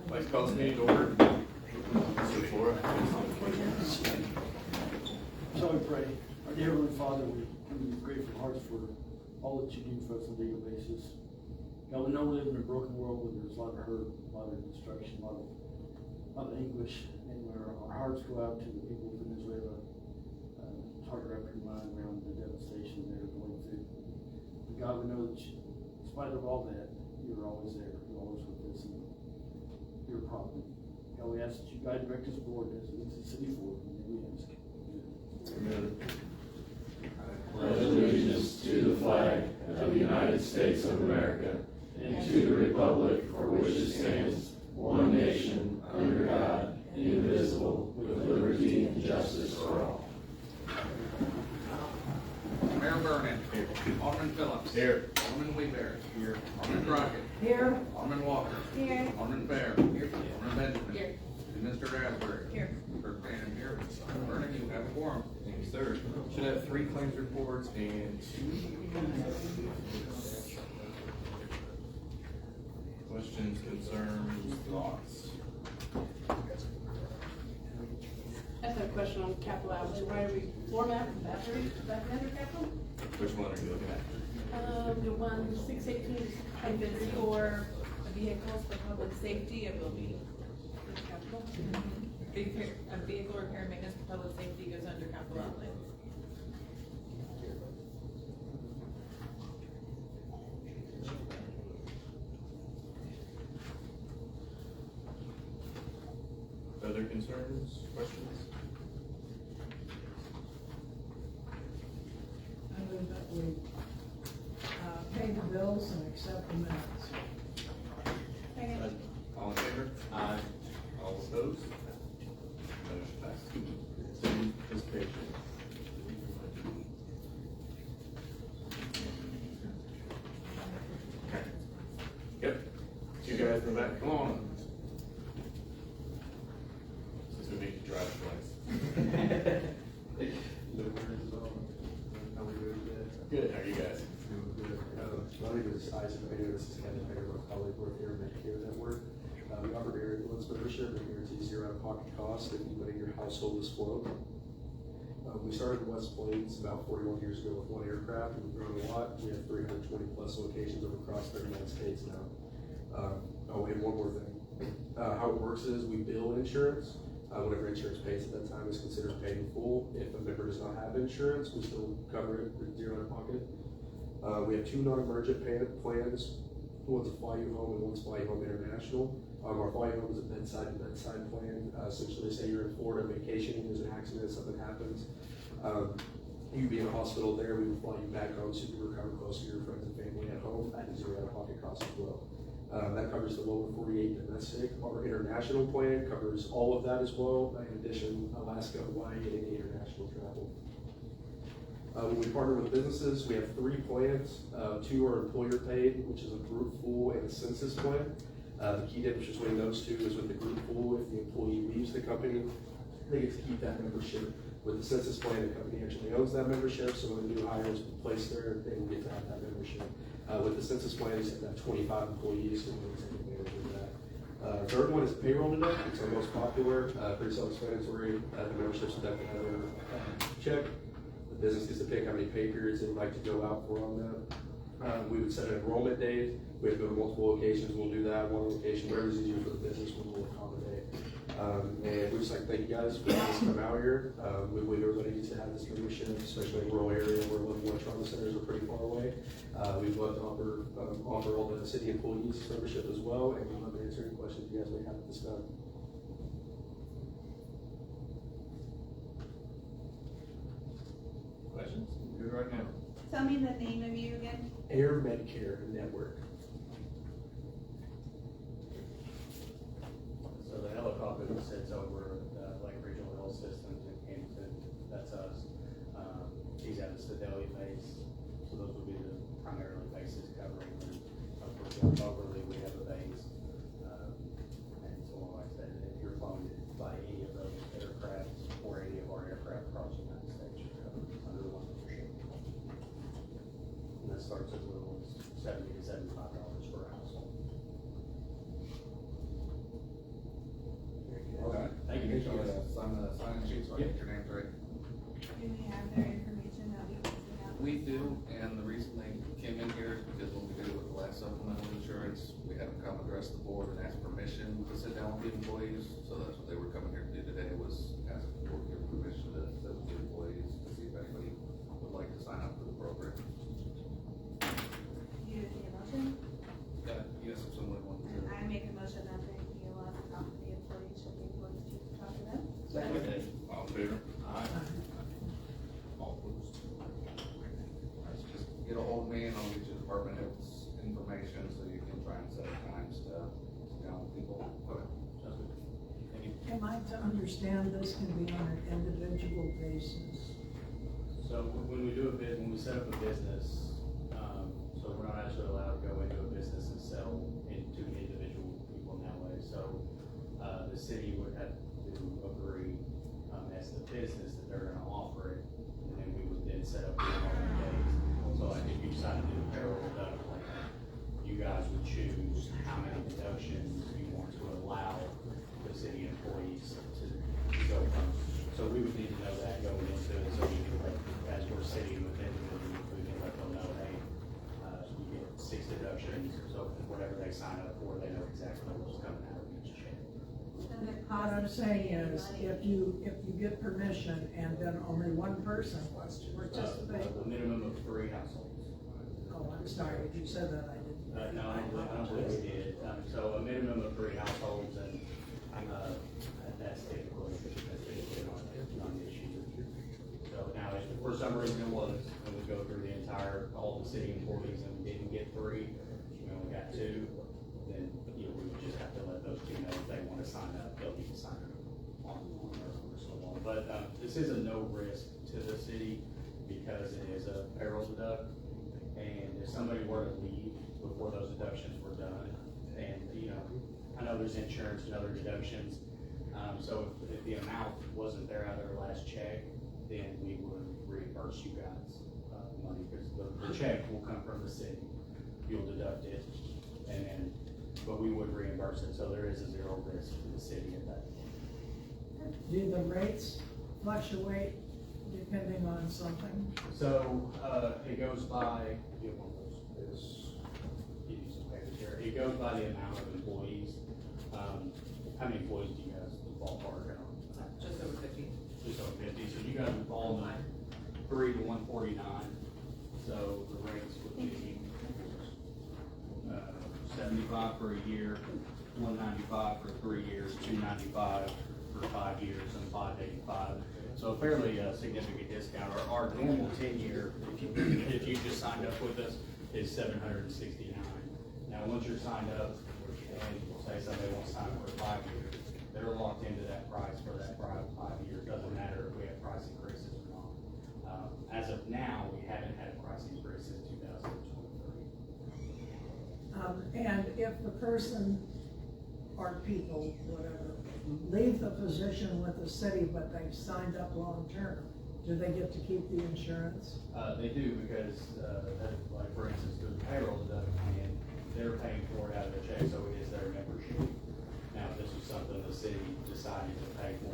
Like to call this meeting to order. Mr. Flora. Shall we pray? Our dear Heavenly Father, we come with grateful hearts for all that you do for us on a daily basis. God, we know we live in a broken world where there's a lot of hurt, a lot of destruction, a lot of anguish, and where our hearts go out to the people of Venezuela. It's hard to wrap your mind around the devastation they're going through. But God, we know that you, in spite of all that, you're always there. You're always with us, and you're a problem. God, we ask that you guide, direct us forward as it leads the city forward. And we ask. Amen. Pledge allegiance to the flag of the United States of America and to the republic for which it stands, one nation, under God, indivisible, with liberty and justice for all. Mayor Vernon. Here. Alderman Phillips. Here. Alderman Weaver. Here. Alderman Crockett. Here. Alderman Walker. Here. Alderman Fair. Here. Alderman Benjamin. Here. And Mr. Asbury. Here. Clerk Bannon here. Vernon, you have a quorum. Thank you, sir. Should have 3 claims reports and 2 questions, concerns, thoughts. I just have a question on capital outlay. Why are we format battery back under capital? Which one are you looking at? The one 618 has been for vehicles for public safety. It will be capital. A vehicle repair and maintenance for public safety goes under capital outlay. Other concerns, questions? I move that we pay the bills and accept the minutes. All in favor? Aye. All opposed? Motion passed. City participation. Yep. 2 guys in the back. Come on. Since we make you drive twice. Good. How are you guys? My name is Isaac Mayer. This is Kevin Mayer, my colleague. We're here at Medicare Network. We offer air ambulance membership and guarantee zero out-of-pocket cost if anybody in your household is flown. We started in West Plains about 41 years ago with 1 aircraft, and we've grown a lot. We have 320 plus locations over across the United States now. And one more thing. How it works is we bill insurance. Whatever insurance pays at that time is considered paid in full. If a member does not have insurance, we still cover it with zero out-of-pocket. We have 2 non-emergent plans. One's a Fly You Home and one's Fly You Home International. Our Fly You Home is a bedside plan. Essentially, say you're in Florida vacationing, there's an accident, something happens. You'd be in a hospital there, we would fly you back home so you can recover close to your friends and family at home at zero out-of-pocket cost as well. That covers the lower 48 domestic. Our international plan covers all of that as well. In addition, Alaska, Hawaii, and any international travel. When we partner with businesses, we have 3 plans. 2 are employer paid, which is a group full and a census plan. The key difference between those 2 is with the group full, if the employee leaves the company, they get to keep that membership. With the census plan, the company actually owns that membership, so when a new hire is placed there, they will get to have that membership. With the census plan, you have to have 25 employees, so we'll take advantage of that. Third one is payroll deduct. It's our most popular, pretty self-explanatory. The membership's deducted out of their check. The business gets to pick how many pay periods they'd like to go out for on that. We would set an enrollment date. We have to go to multiple locations. We'll do that. One location, wherever's easier for the business, we'll accommodate. And we just like to thank you guys for letting us come out here. We believe everybody needs to have this membership, especially in a rural area where level 1 trauma centers are pretty far away. We'd love to offer all the city employees this membership as well, and we'd love to answer any questions you guys may have at this time. Questions? Good right now. Tell me the name of you again. Air Medicare Network. So the helicopter that sits over the Lake Regional Health Systems in Camden, that's us. He's at the Fidelity base, so those would be the primarily bases covering. Of course, overly we have a base, and so like I said, if you're flown by any of those aircraft or any of our aircraft across the United States, you're covered under one membership. And that starts as little as $70 to $75 per household. sign the sign-in sheet so I get your names right. Do we have their information that we usually have? We do, and the reason they came in here is because when we did it with the last supplemental insurance, we had them come address the board and ask permission to sit down with the employees. So that's what they were coming here to do today, was ask the board for permission to sit with the employees to see if anybody would like to sign up for the program. You need a motion? Yes, if someone wants And to. I make a motion that they be allowed to talk to the employees, should the employees choose to talk to them. All in favor? All opposed? Let's just get a hold of me and I'll get you department head's information so you can try and set up times to sit down with people. Okay. Sounds good. Thank you. Am I to understand this can be on an individual basis? So when we do when we set up a business, so we're not actually allowed to go into a business and sell into individual people in that way. So, the city would have to agree, as the business that they're gonna offer it, and then we would then set up the enrollment days. So like if you decide to do a payroll deduct plan, you guys would choose how many deductions you want to allow the city employees to go from. So we would need to know that going into it, so we can, as we're sitting within the, we can let them know, hey, you get 6 deductions, so whatever they sign up for, they know exactly what's coming out of each check. And the What cost I'm of saying taking is, money- if you get permission and then only one person wants to participate, A minimum of 3 households. oh, I'm sorry, if you said that, I didn't. No, I don't believe we did. So a minimum of 3 households, and, that's typically not the issue. So now, if for some reason it was, and we go through all the city employees and we didn't get 3, we only got 2, then, we would just have to let those 2 know if they wanna sign up, they'll need to sign up on or so on. But, this is a no risk to the city because it is a payroll deduct. And if somebody were to leave before those deductions were done, and, I know there's insurance and other deductions, so if the amount wasn't there out of their last check, then we would reimburse you guys, money, because the check will come from the city. You'll deduct it, and then, but we would reimburse it, so there is a 0 risk to the city at that. Do the rates fluctuate depending on something? So, it goes by, give one of those, give you some papers here. It goes by the amount of employees. How many employees do you guys ballpark on? Just over 50. Just over 50, so you guys would fall in 3 to 149. So the rates would be, 75 for a year, 195 for 3 years, 295 for 5 years, and 585. So a fairly significant discount. Our normal 10-year, if you just signed up with us, is $769. Now, once you're signed up, and say somebody wants to sign up for 5 years, they're locked into that price for that 5 years. Doesn't matter if we have price increases or not. As of now, we haven't had a price increase since 2023. And if the person or people, whatever, leave the position with the city, but they've signed up long-term, do they get to keep the insurance? They do, because, like, for instance, the payroll deduction plan, they're paying for it out of their check, so it is their membership. Now, if this was something the city decided to pay for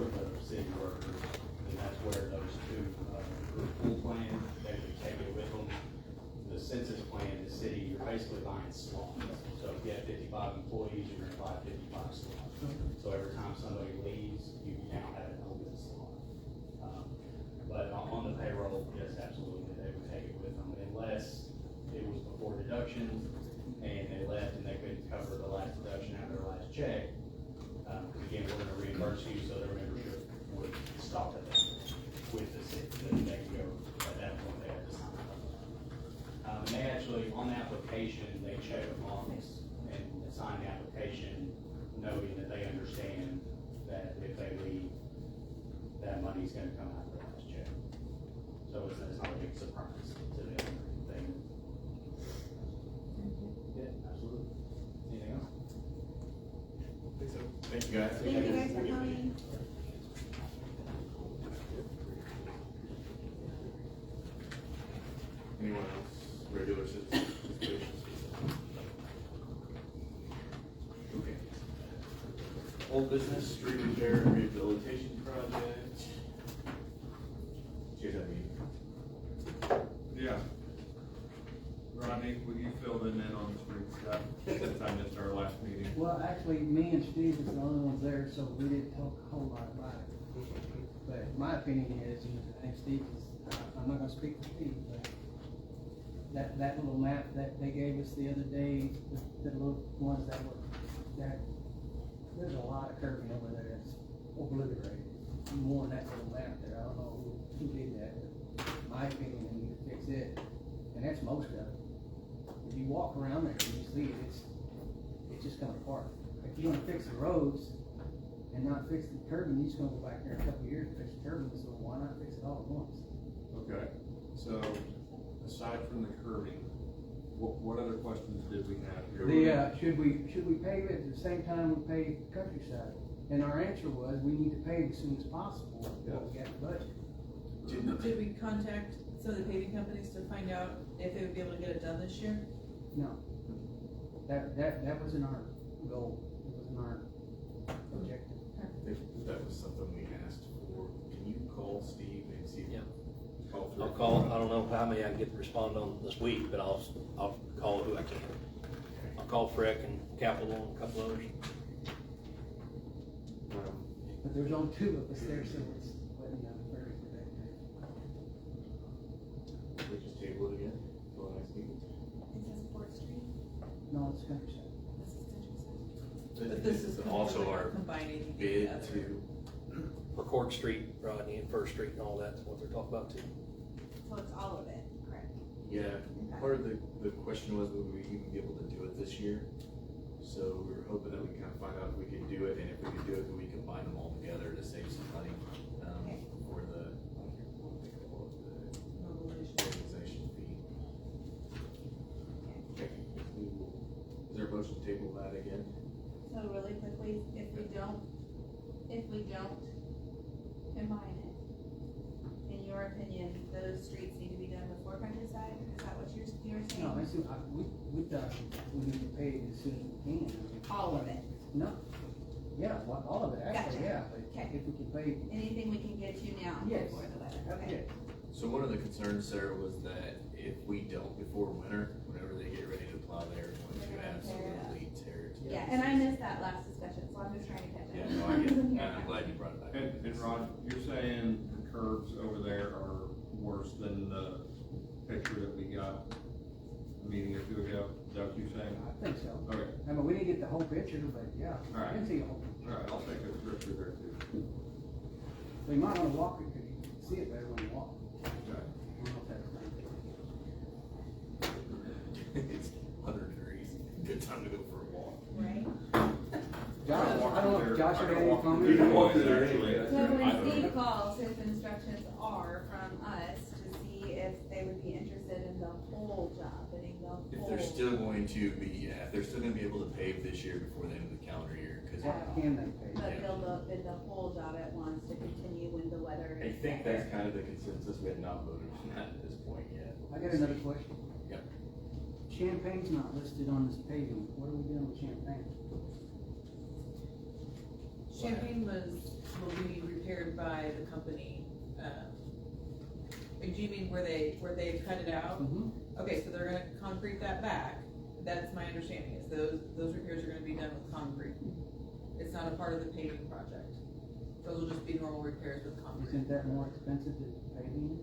the city workers, then that's where those 2, group pool plan, they would take it with them. The census plan, the city, you're basically buying slots. So if you have 55 employees, you're gonna buy 55 slots. So every time somebody leaves, you now have an open slot. But on the payroll, yes, absolutely, they would take it with them, unless it was before deductions, and they left and they couldn't cover the last deduction out of their last check. Because again, we're gonna reimburse you, so their membership would stop at that with the city, then they can go, at that point, they have to sign up. And they actually, on the application, they check a box and sign the application, noting that they understand that if they leave, that money's gonna come out of their last check. So it's not a big surprise to them or anything. Yeah, absolutely. Anything else? Thank you, guys. Thank you guys for coming. Anyone else, regular citizens? Okay. Old business, street repair and rehabilitation project. Do you guys have any? Yeah. Rodney, will you fill them in on the street stuff, since I missed our last meeting? Well, actually, me and Steve was the only ones there, so we didn't talk a whole lot about it. But my opinion is, and Steve is, I'm not gonna speak for Steve, but that little map that they gave us the other day, the little ones that were, there's a lot of curving over there that's obliterated. More than that little map there, I don't know who did that, but my opinion, we need to fix it, and that's most of it. If you walk around there and you see it, it's just coming apart. If you wanna fix the roads and not fix the curbing, you're just gonna go back there in a couple of years to fix the curbing, so why not fix it all at once? Okay, so aside from the curbing, what other questions did we have here? Should we pave it at the same time we pave Countryside? And our answer was, we need to pave as soon as possible, before we got the budget. Did we contact some of the paving companies to find out if they would be able to get it done this year? No. That wasn't our goal, it wasn't our objective. That was something we asked for. Can you call Steve and see? Yeah. Call through. I'll call, I don't know how many I can get to respond on this week, but I'll call who I can. I'll call Freck and Capital and a couple others. But there's only two of us there, so it's, very good. We just table it again till the next meeting. It says Fourth Street. No, it's Countryside. This is Countryside. But this is also our combining bid together. to. For Court Street, Rodney, and First Street and all that's what they're talking about too. So it's all of it, correct? Yeah, part of the question was, would we even be able to do it this year? So we were hoping that we kind of find out if we could do it, and if we could do it, then we combine them all together to save some money, for the, what do they call it, the mobilization fee. Okay. Is there a motion to table that again? So really quickly, if we don't combine it, in your opinion, those streets need to be done before Countryside? Is that what you're saying? No, we thought we need to pay it as soon as we can. All of it? No, yeah, all of it, actually, Gotcha. yeah, but Okay. if we can pay, Anything we can get you now Yes. before the weather? Okay. yes. So one of the concerns, Sarah, was that if we don't before winter, whenever they get ready to plow, they're going to absolutely tear it. Yeah, and I missed that last discussion, so I'm just trying to catch up. Yeah, no, I get it, and I'm glad you brought it back. And Rod, you're saying the curves over there are worse than the picture that we got a meeting or two ago? Is that what you're saying? I think so. Okay, I mean, we didn't get the whole picture, but yeah, All right. I can see the whole picture. all right, I'll take a picture there too. So you might wanna walk it, because you can see it better when you walk. Okay. I don't know if that's right. It's 100 degrees, good time to go for a walk. Right? Josh, I don't know if Josh had any You comments? can walk through there anyway. So when Steve calls, his instructions are from us to see if they would be interested in the whole job, bidding the whole. If they're still going to be, if they're still gonna be able to pave this year before the end of the calendar year, cause What can they pay? But they'll bid the whole job at once to continue when the weather I is think better. that's kind of the consensus, we have not voted on that at this point yet. I got another question. Yep. Champagne's not listed on this paving, what are we doing with Champagne? Champagne will be repaired by the company, do you mean where they cut it out? Mm-hmm. Okay, so they're gonna concrete that back, that's my understanding, is those repairs are gonna be done with concrete. It's not a part of the paving project, those will just be normal repairs with concrete. Isn't that more expensive than paving?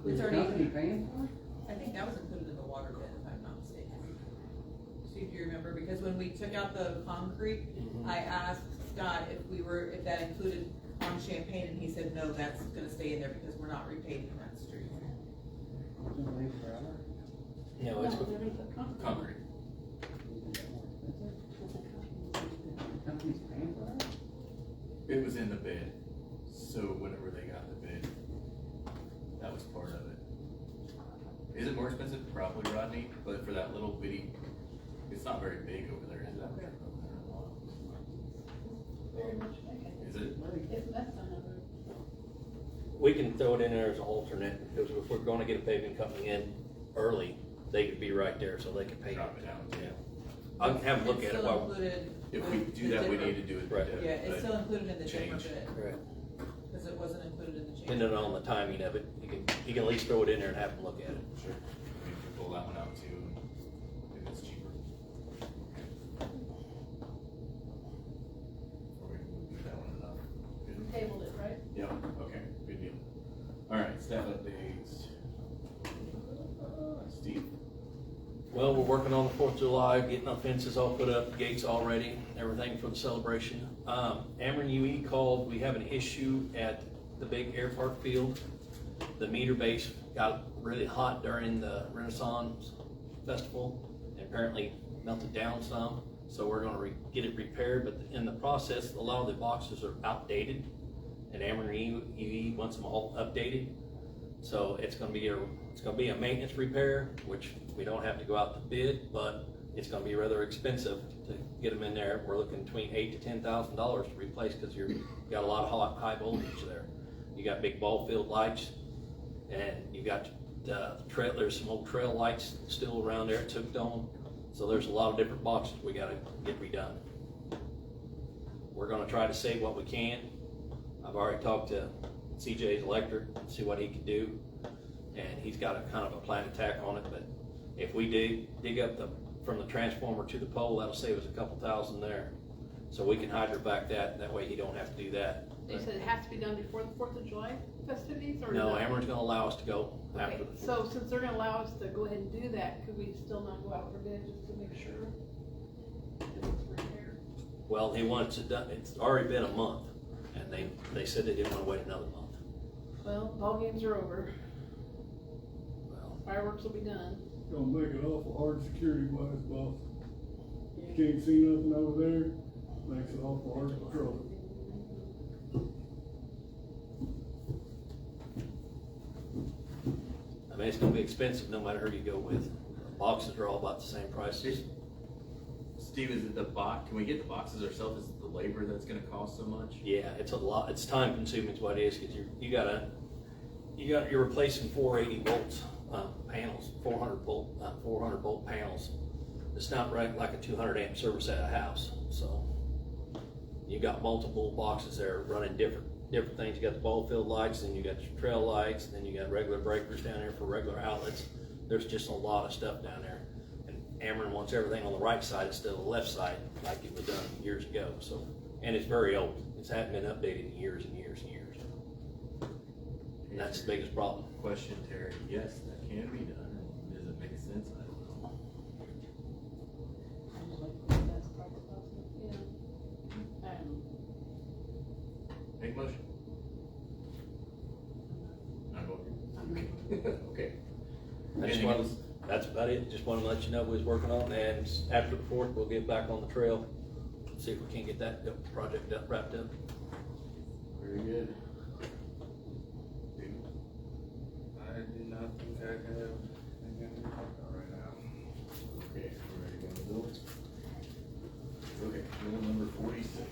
It's Is the already- company paying for it? I think that was included in the water bid, if I'm not mistaken. Steve, do you remember, because when we took out the concrete, I asked Scott if that included on Champagne, and he said, no, that's gonna stay in there because we're not repaving that street. It's gonna leave forever. No, it's, Concrete. Isn't that more expensive? The company's paying for it? It was in the bid, so whenever they got the bid, that was part of it. Is it more expensive? Probably, Rodney, but for that little bitty, it's not very big over there, is it? Is it? we can throw it in there as an alternate, because if we're gonna get a paving company in early, they could be right there, so they could pave Drop it it. down. Yeah. I can have a look at it It's still while. included. If we with do the that, we Denver- need to do it. Right. Yeah, it's still included in the Denver Change. bid, Right. because it wasn't included in the change. Depending on the timing of it, you can at least throw it in there and have them look at it. Sure. We can pull that one out too, if it's cheaper. Or we can do that one enough. Good. Tabled it, right? Yeah, okay, good deal. All right, staff updates. Steve? Well, we're working on the 4th of July, getting our fences all put up, gates all ready, everything for the celebration. Ameren UE called, we have an issue at the big air park field. The meter base got really hot during the Renaissance Festival, and apparently melted down some. So we're gonna get it repaired, but in the process, a lot of the boxes are outdated, and Ameren UE wants them all updated. So it's gonna be a maintenance repair, which we don't have to go out to bid, but it's gonna be rather expensive to get them in there. We're looking between $8,000 to $10,000 to replace, because you got a lot of high voltage there. You got big ball field lights, and you got there's some old trail lights still around there, it's hooked on. So there's a lot of different boxes we gotta get redone. We're gonna try to save what we can. I've already talked to CJ's Electric, see what he can do, and he's got a kind of a plan of attack on it. But if we dig up from the transformer to the pole, that'll save us a couple thousand there. So we can hydrovac that way he don't have to do that. You said it has to be done before the 4th of July festivities, or? No, is that- Ameren's gonna allow us to go after Okay, the. so since they're gonna allow us to go ahead and do that, could we still not go out for bid just to make sure that it's repaired? Well, he wants it done, it's already been a month, and they said they didn't wanna wait another month. Well, ball games are over, Well, fireworks will be done. Gonna make it awful hard security wise, boss. Can't see nothing over there, makes it awful hard to control. I mean, it's gonna be expensive no matter who you go with. Boxes are all about the same prices. Steve, is it the box, can we get the boxes ourselves? Is it the labor that's gonna cost so much? Yeah, it's a lot, it's time consuming is what it is, cause you're replacing 480 volts, panels, 400 volt panels. It's not right like a 200 amp service at a house, so. You got multiple boxes there running different things. You got the ball field lights, then you got your trail lights, then you got regular breakers down there for regular outlets. There's just a lot of stuff down there. And Ameren wants everything on the right side instead of the left side, like it was done years ago, so. And it's very old. It hasn't been updated in years and years and years. And that's the biggest problem. Question, Terry, yes, that can be done. Does it make sense? I don't know. That's probably possible, yeah. Make motion. Not voting. Okay. Anything else? That's about it. Just wanted to let you know we was working on it, and after the 4th, we'll get back on the trail. See if we can get that project wrapped up. Very good. I do not think I have anything to talk about right now. Okay, we're ready to go to bill. Okay, bill number 46.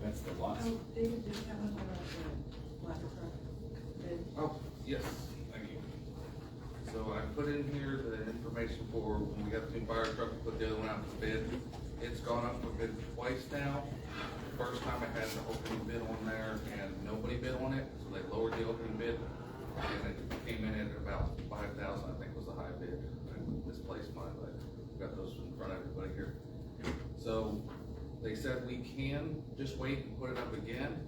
That's the last. Oh, David, did you have one about the ladder truck bid? Oh, yes, thank you. So I put in here the information for when we got the new fire truck, we put the other one out for bid. It's gone up for bid twice now. First time I had the opening bid on there and nobody bid on it, so they lowered the opening bid. And it came in at about 5,000, I think was the high bid. I misplaced mine, but got those in front of everybody here. So they said we can just wait and put it up again.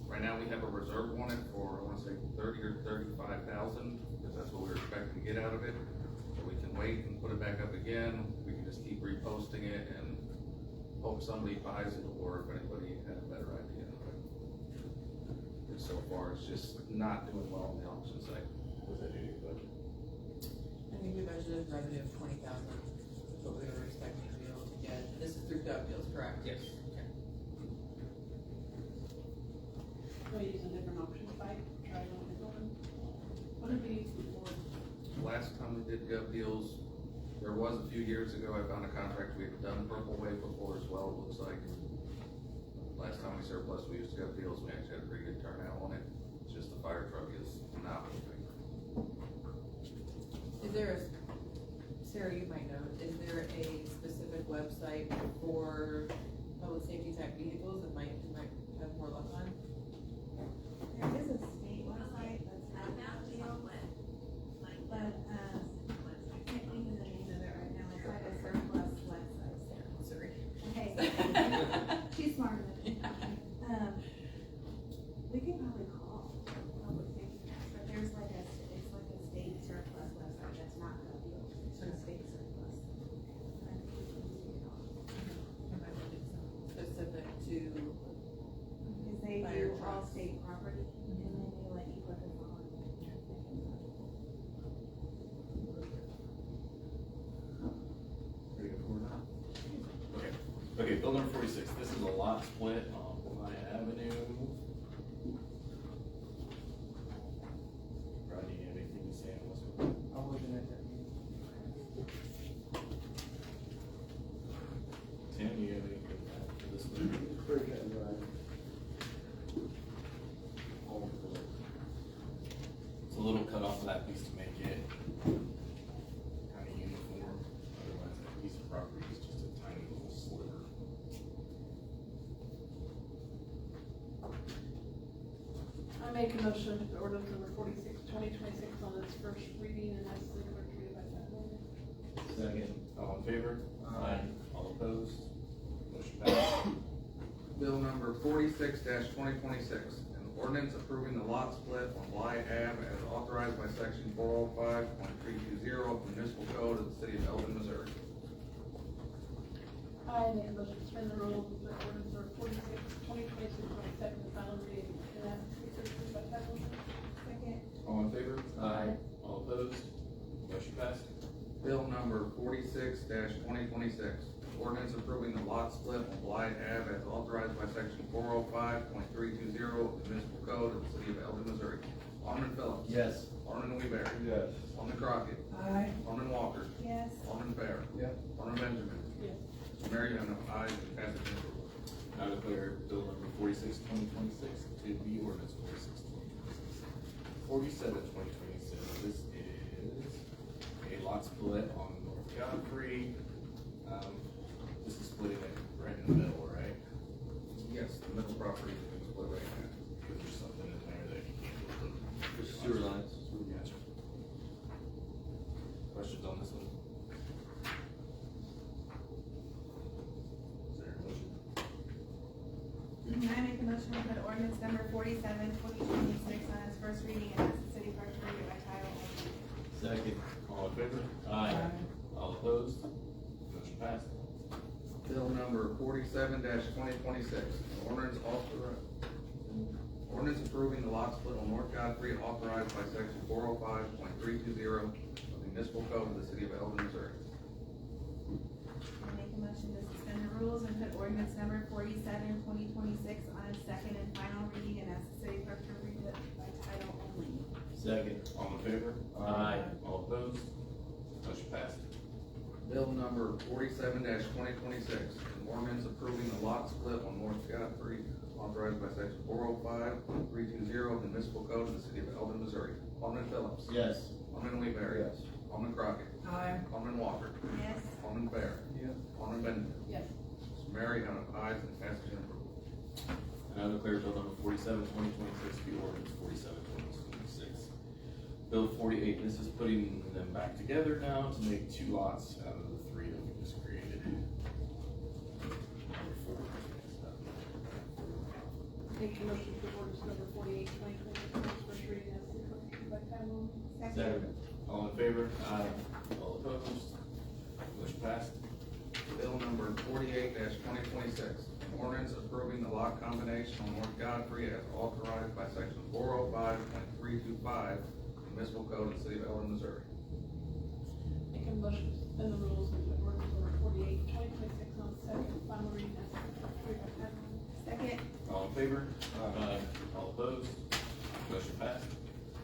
Right now, we have a reserve on it for, I wanna say 30 or 35,000, because that's what we were expecting to get out of it. So we can wait and put it back up again. We can just keep reposting it and hope somebody buys it, or if anybody had a better idea. But so far, it's just not doing well on the auction site. Was that your budget? I think we budgeted revenue of 20,000, is what we were expecting to be able to get. This is through Gov Deals, correct? Yes. Okay. We'll use a different option site, try one different one. What did we use before? Last time we did Gov Deals, there was a few years ago, I found a contract we had done Purple Wave before as well, it looks like. Last time we surplus, we used Gov Deals, we actually had a pretty good turnout on it. It's just the fire truck is not moving. there Sarah, you might know, is there a specific website for public safety type vehicles that you might have more luck on? There is a state website that's not deal, but, I can't think of the name of it right now, it's like a surplus website. Sorry. Okay. She's smarter than me. We could probably call public safety, but there's like it's like a state surplus website that's not deal, it's a state surplus. I think we can do it all. Specific to, Cause they Fire do all trucks. state property, and then they let you put it on. Ready to go forward now? Okay, okay, bill number 46, this is a lot split on Blythe Avenue. Rodney, you have anything to say on this one? I wasn't at that meeting. Tim, you have anything to add to this one? Very good, right. It's a little cut off of that piece to make it kind of uniform, otherwise that piece of property is just a tiny little sliver. I make a motion to put ordinance number 46, 2026 on its first reading and as the clerk read it by title only. Second. All in favor? Aye. All opposed? Motion passed. Bill number 46-2026, an ordinance approving the lot split on Blythe Ave as authorized by section 405.320 of the municipal code of the city of Eldon, Missouri. I make a motion to suspend the rules and put ordinance number 46, 2026 on its second and final reading and as the clerk read by title only. Second. All in favor? Aye. All opposed? Motion passed. Bill number 46-2026, ordinance approving the lot split on Blythe Ave as authorized by section 405.320 of the municipal code of the city of Eldon, Missouri. Alderman Phillips. Yes. Alderman Weaver. Yes. Alderman Crockett. Aye. Alderman Walker. Yes. Alderman Fair. Yep. Alderman Benjamin. Yes. Mayor, you have no ayes and passage and approval. I declare bill number 46, 2026 to be ordinance 46, 2026. 47, 2026, this is a lot split on North Godfrey. This is splitting it right in the middle, right? Yes, the middle property is split right now. There's something in there that you can't do. There's sewer lines. Gotcha. Questions on this one? Is there a motion? I make a motion to put ordinance number 47, 2026 on its first reading and as the city clerk read it by title only. Second. All in favor? Aye. All opposed? Motion passed. Bill number 47-2026, ordinance approving the lot split on North Godfrey authorized by section 405.320 of the municipal code of the city of Eldon, Missouri. I make a motion to suspend the rules and put ordinance number 47, 2026 on its second and final reading and as the city clerk to read it by title only. Second. All in favor? Aye. All opposed? Motion passed. Bill number 47-2026, an ordinance approving the lot split on North Godfrey authorized by section 405.320 of the municipal code of the city of Eldon, Missouri. Alderman Phillips. Yes. Alderman Weaver. Yes. Alderman Crockett. Aye. Alderman Walker. Yes. Alderman Fair. Yes. Alderman Benjamin. Yes. Mr. Mayor, you have no ayes and passage and approval. And I declare bill number 47, 2026 to be ordinance 47, 2026. Bill 48, this is putting them back together now to make two lots out of the three that we just created. Make a motion to ordinance number 48, 2026 on its first reading as the clerk read by title only. Second. All in favor? Aye. All opposed? Motion passed. Bill number 48-2026, an ordinance approving the lot combination on North Godfrey as authorized by section 405.325 of the municipal code of the city of Eldon, Missouri. Make a motion to suspend the rules and put ordinance number 48, 2026 on its second and final reading as the clerk read by title only. Second. All in favor? Aye. All opposed? Motion passed.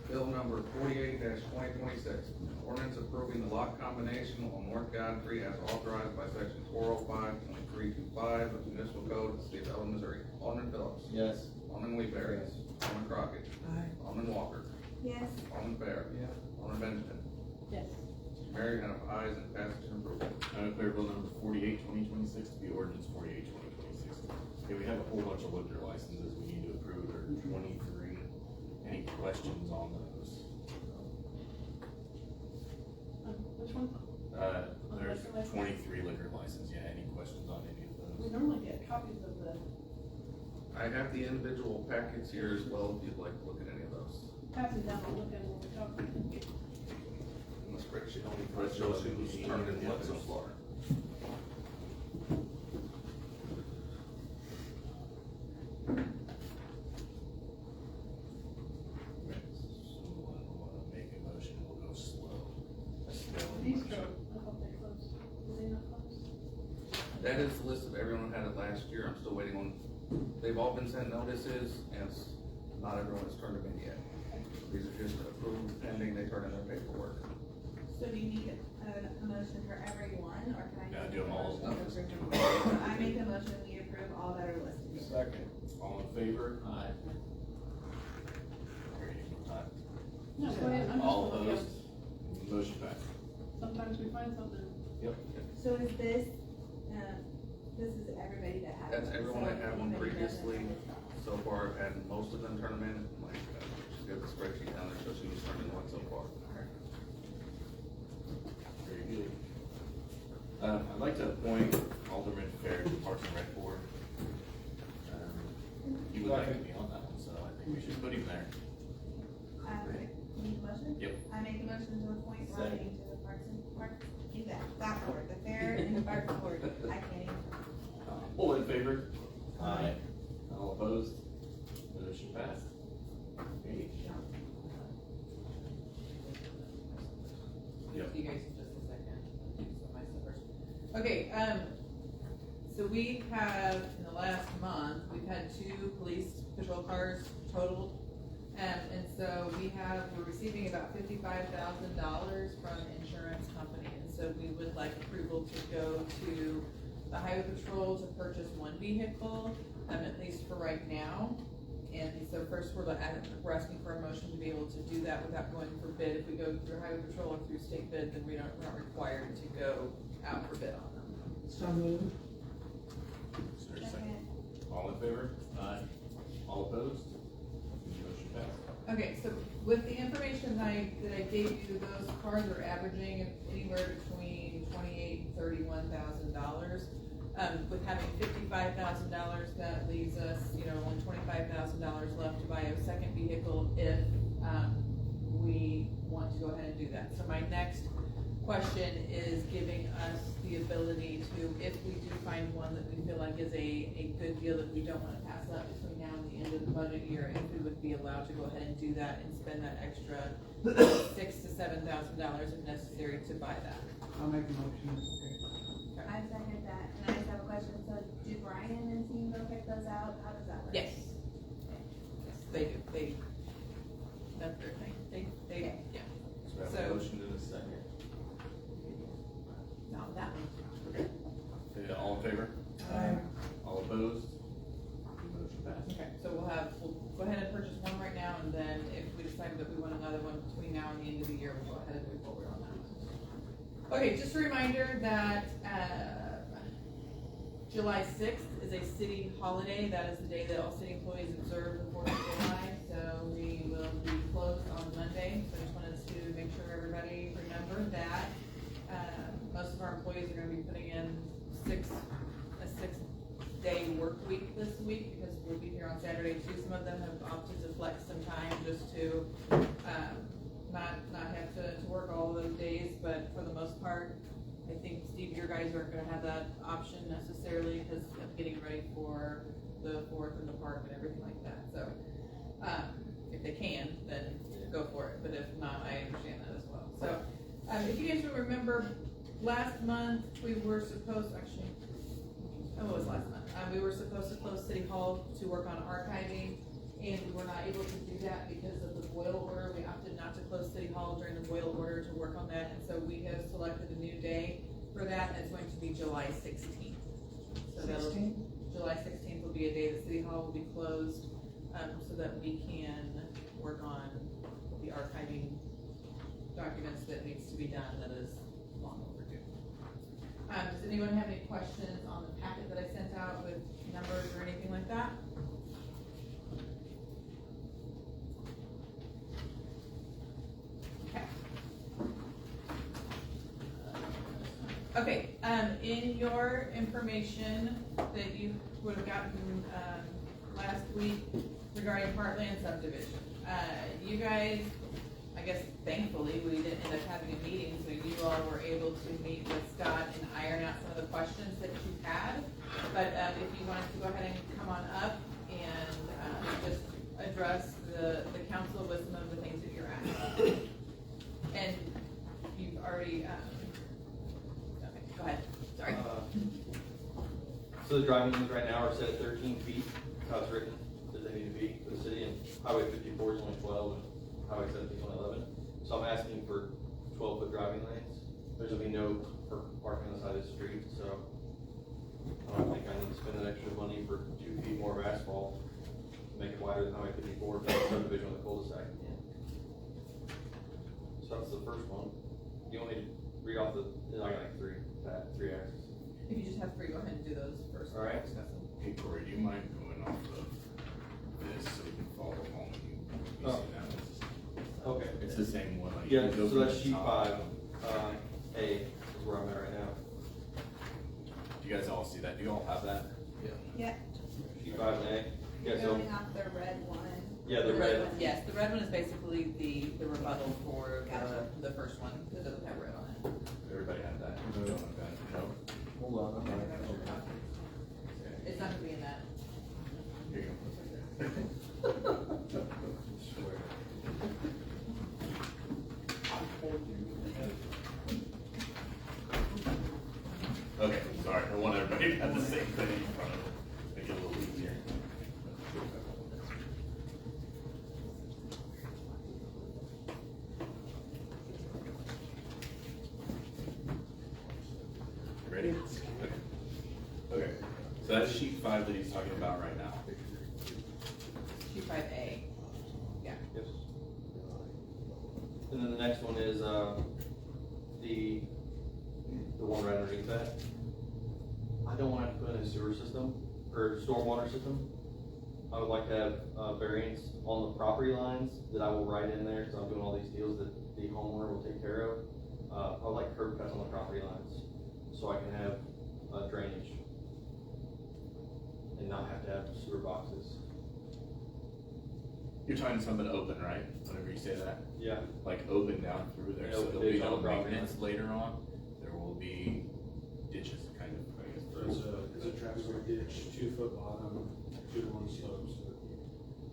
Bill number 48-2026, an ordinance approving the lot combination on North Godfrey as authorized by section 405.325 of the municipal code of the city of Eldon, Missouri. Alderman Phillips. Yes. Alderman Weaver. Yes. Alderman Crockett. Aye. Alderman Walker. Yes. Alderman Fair. Yeah. Alderman Benjamin. Yes. Mary, out of ayes and passage and approval. I declare bill number 48/2026 to be ordinance 48/2026. Okay, we have a whole bunch of liquor licenses we need to approve. There are 23. Any questions on those? Which one? There's 23 liquor licenses. Yeah, any questions on any of We those? normally get copies of the I have the individual packets here as well, if you'd like to look at any of those. passes down, I'll look at when we talk. In the spreadsheet, it shows who's turned in what so far. Someone wanna make a motion, we'll go slow. These are, I thought they closed. Were they not closed? That is the list of everyone who had it last year. I'm still waiting on, they've all been sent notices, and not everyone has turned them in yet. These are just approved pending, they turn in their paperwork. So do you need a motion for every one, or can I? Yeah, just do them make a all. motion to approve them all? So I make a motion, we approve all that are listed. Second. All in favor? Aye. Aye. No, go ahead, I'm just. All looking at- opposed? Motion passed. Sometimes we find something. Yep. So is this, this is everybody that had one? That's everyone that So had one anybody doesn't previously. have this? So far, I've had most of them turn them in, like, she's got the spreadsheet down there, shows who's turned in what so far. Very good. I'd like to appoint Alderman Fair to Parks and Rec Board. He would like to be on that one, so I think we should put him there. Need a motion? Yep. I make a motion to appoint Ronnie to the Parks, that board, the Fair and the Parks Board. I can't even. All in favor? Aye. All opposed? Motion passed. Okay. Yep. You guys just a second. So my stuff first. Okay, so we have, in the last month, we've had 2 police patrol cars totaled. And so we're receiving about $55,000 from insurance company. And so we would like approval to go to the highway patrol to purchase 1 vehicle, at least for right now. And so first we're asking for a motion to be able to do that without going for bid. If we go through highway patrol or through state bid, then we're not required to go out for bid on them. So moved. Is there a second? All in favor? Aye. All opposed? Motion passed. Okay, so with the information that I gave you, those cars are averaging anywhere between $28,000 and $31,000. With having $55,000, that leaves us, only $25,000 left to buy a second vehicle if, we want to go ahead and do that. So my next question is giving us the ability to, if we do find one that we feel like is a good deal that we don't wanna pass up between now and the end of the budget year, if we would be allowed to go ahead and do that and spend that extra $6,000 to $7,000 if necessary to buy that. I'll make a motion. I second that, and I just have a question, so do Brian and team go pick those out, how does that work? Yes. Yes, they do, that's their thing, yeah. So we have So- a motion in a second. No, that one. Okay. Okay, all in favor? Aye. All opposed? Motion passed. Okay, so we'll go ahead and purchase one right now, and then if we decide that we want another one between now and the end of the year, we'll go ahead and move forward on that. Okay, just a reminder that, July 6th is a city holiday. That is the day that all city employees observe the 4th of July, so we will be closed on Monday. So I just wanted to make sure everybody remembered that. Most of our employees are gonna be putting in a 6-day work week this week, because we'll be here on Saturday too. Some of them have opted to flex some time just to, not have to work all of those days, but for the most part, I think, Steve, your guys aren't gonna have that option necessarily because of getting ready for the 4th and the park and everything like that, so, if they can, then go for it, but if not, I understand that as well. So, if you guys will remember, last month, we were supposed, actually, it was last month, we were supposed to close City Hall to work on archiving, and we were not able to do that because of the boil order. We opted not to close City Hall during the boil order to work on that, and so we have selected a new day for that, and it's going to be July 16th. So that'll, 16th? July 16th will be a day that City Hall will be closed, so that we can work on the archiving documents that needs to be be done that is long overdue. Does anyone have any questions on the packet that I sent out with numbers or anything like that? Okay, in your information that you would have gotten, last week regarding Heartland subdivision, you guys, I guess thankfully, we didn't end up having a meeting, so you all were able to meet with Scott and iron out some of the questions that you had. But, if you wanted to go ahead and come on up and, just address the council with some of the things that you're asking. And you've already, okay, go ahead, sorry. So the driving lanes right now are set at 13 feet, how it's written, that they need to be for the city, and Highway 54 is only 12, and Highway 17 is only 11. So I'm asking for 12-foot driving lanes. There's gonna be no parking on the side of the street, so I don't think I need to spend that extra money for 2 feet more of asphalt to make it wider than Highway 54, for the subdivision with a cul-de-sac. So that's the first one. You want me to read off the, I got like three axes. If you just have three, go ahead and do those first. All right. Discuss them. Hey Corey, do you mind going off of this so we can follow along when you see that? Okay. It's the same one. like, Yeah, you go so from that's the sheet top 5, down. A is where I'm at right now. Do you guys all see that? Do you all have that? Yeah, Sheet 5 and A. you're Yeah, so, going off the red one. yeah, the red, Yes, the red one is basically the rebuttal for Gotcha. the first one, because it doesn't have red on it. Everybody have that? No. Don't have that? No? hold on, I'm Okay. It's not gonna be in that. Here you go. Okay, sorry, I want everybody to have the same thing in front of them, make it a little easier. Ready? Okay. Okay, so that's sheet 5 that he's talking about right now. Sheet 5A. yes. And then the next one is, the one right underneath that. I don't wanna have to put in a sewer system, or stormwater system. I would like to have, variance on the property lines that I will write in there, so I'm doing all these deals that the homeowner will take care of. I would like curb cuts on the property lines, so I can have, drainage. And not have to have sewer boxes. You're talking something open, right? Whenever you say that? Yeah. Like open down through there, Yeah, so open there'll be ditch on no the property maintenance later on. There will be ditches, kind of, I guess. It's a traffic ditch, 2-foot bottom, 2-to-1 slopes,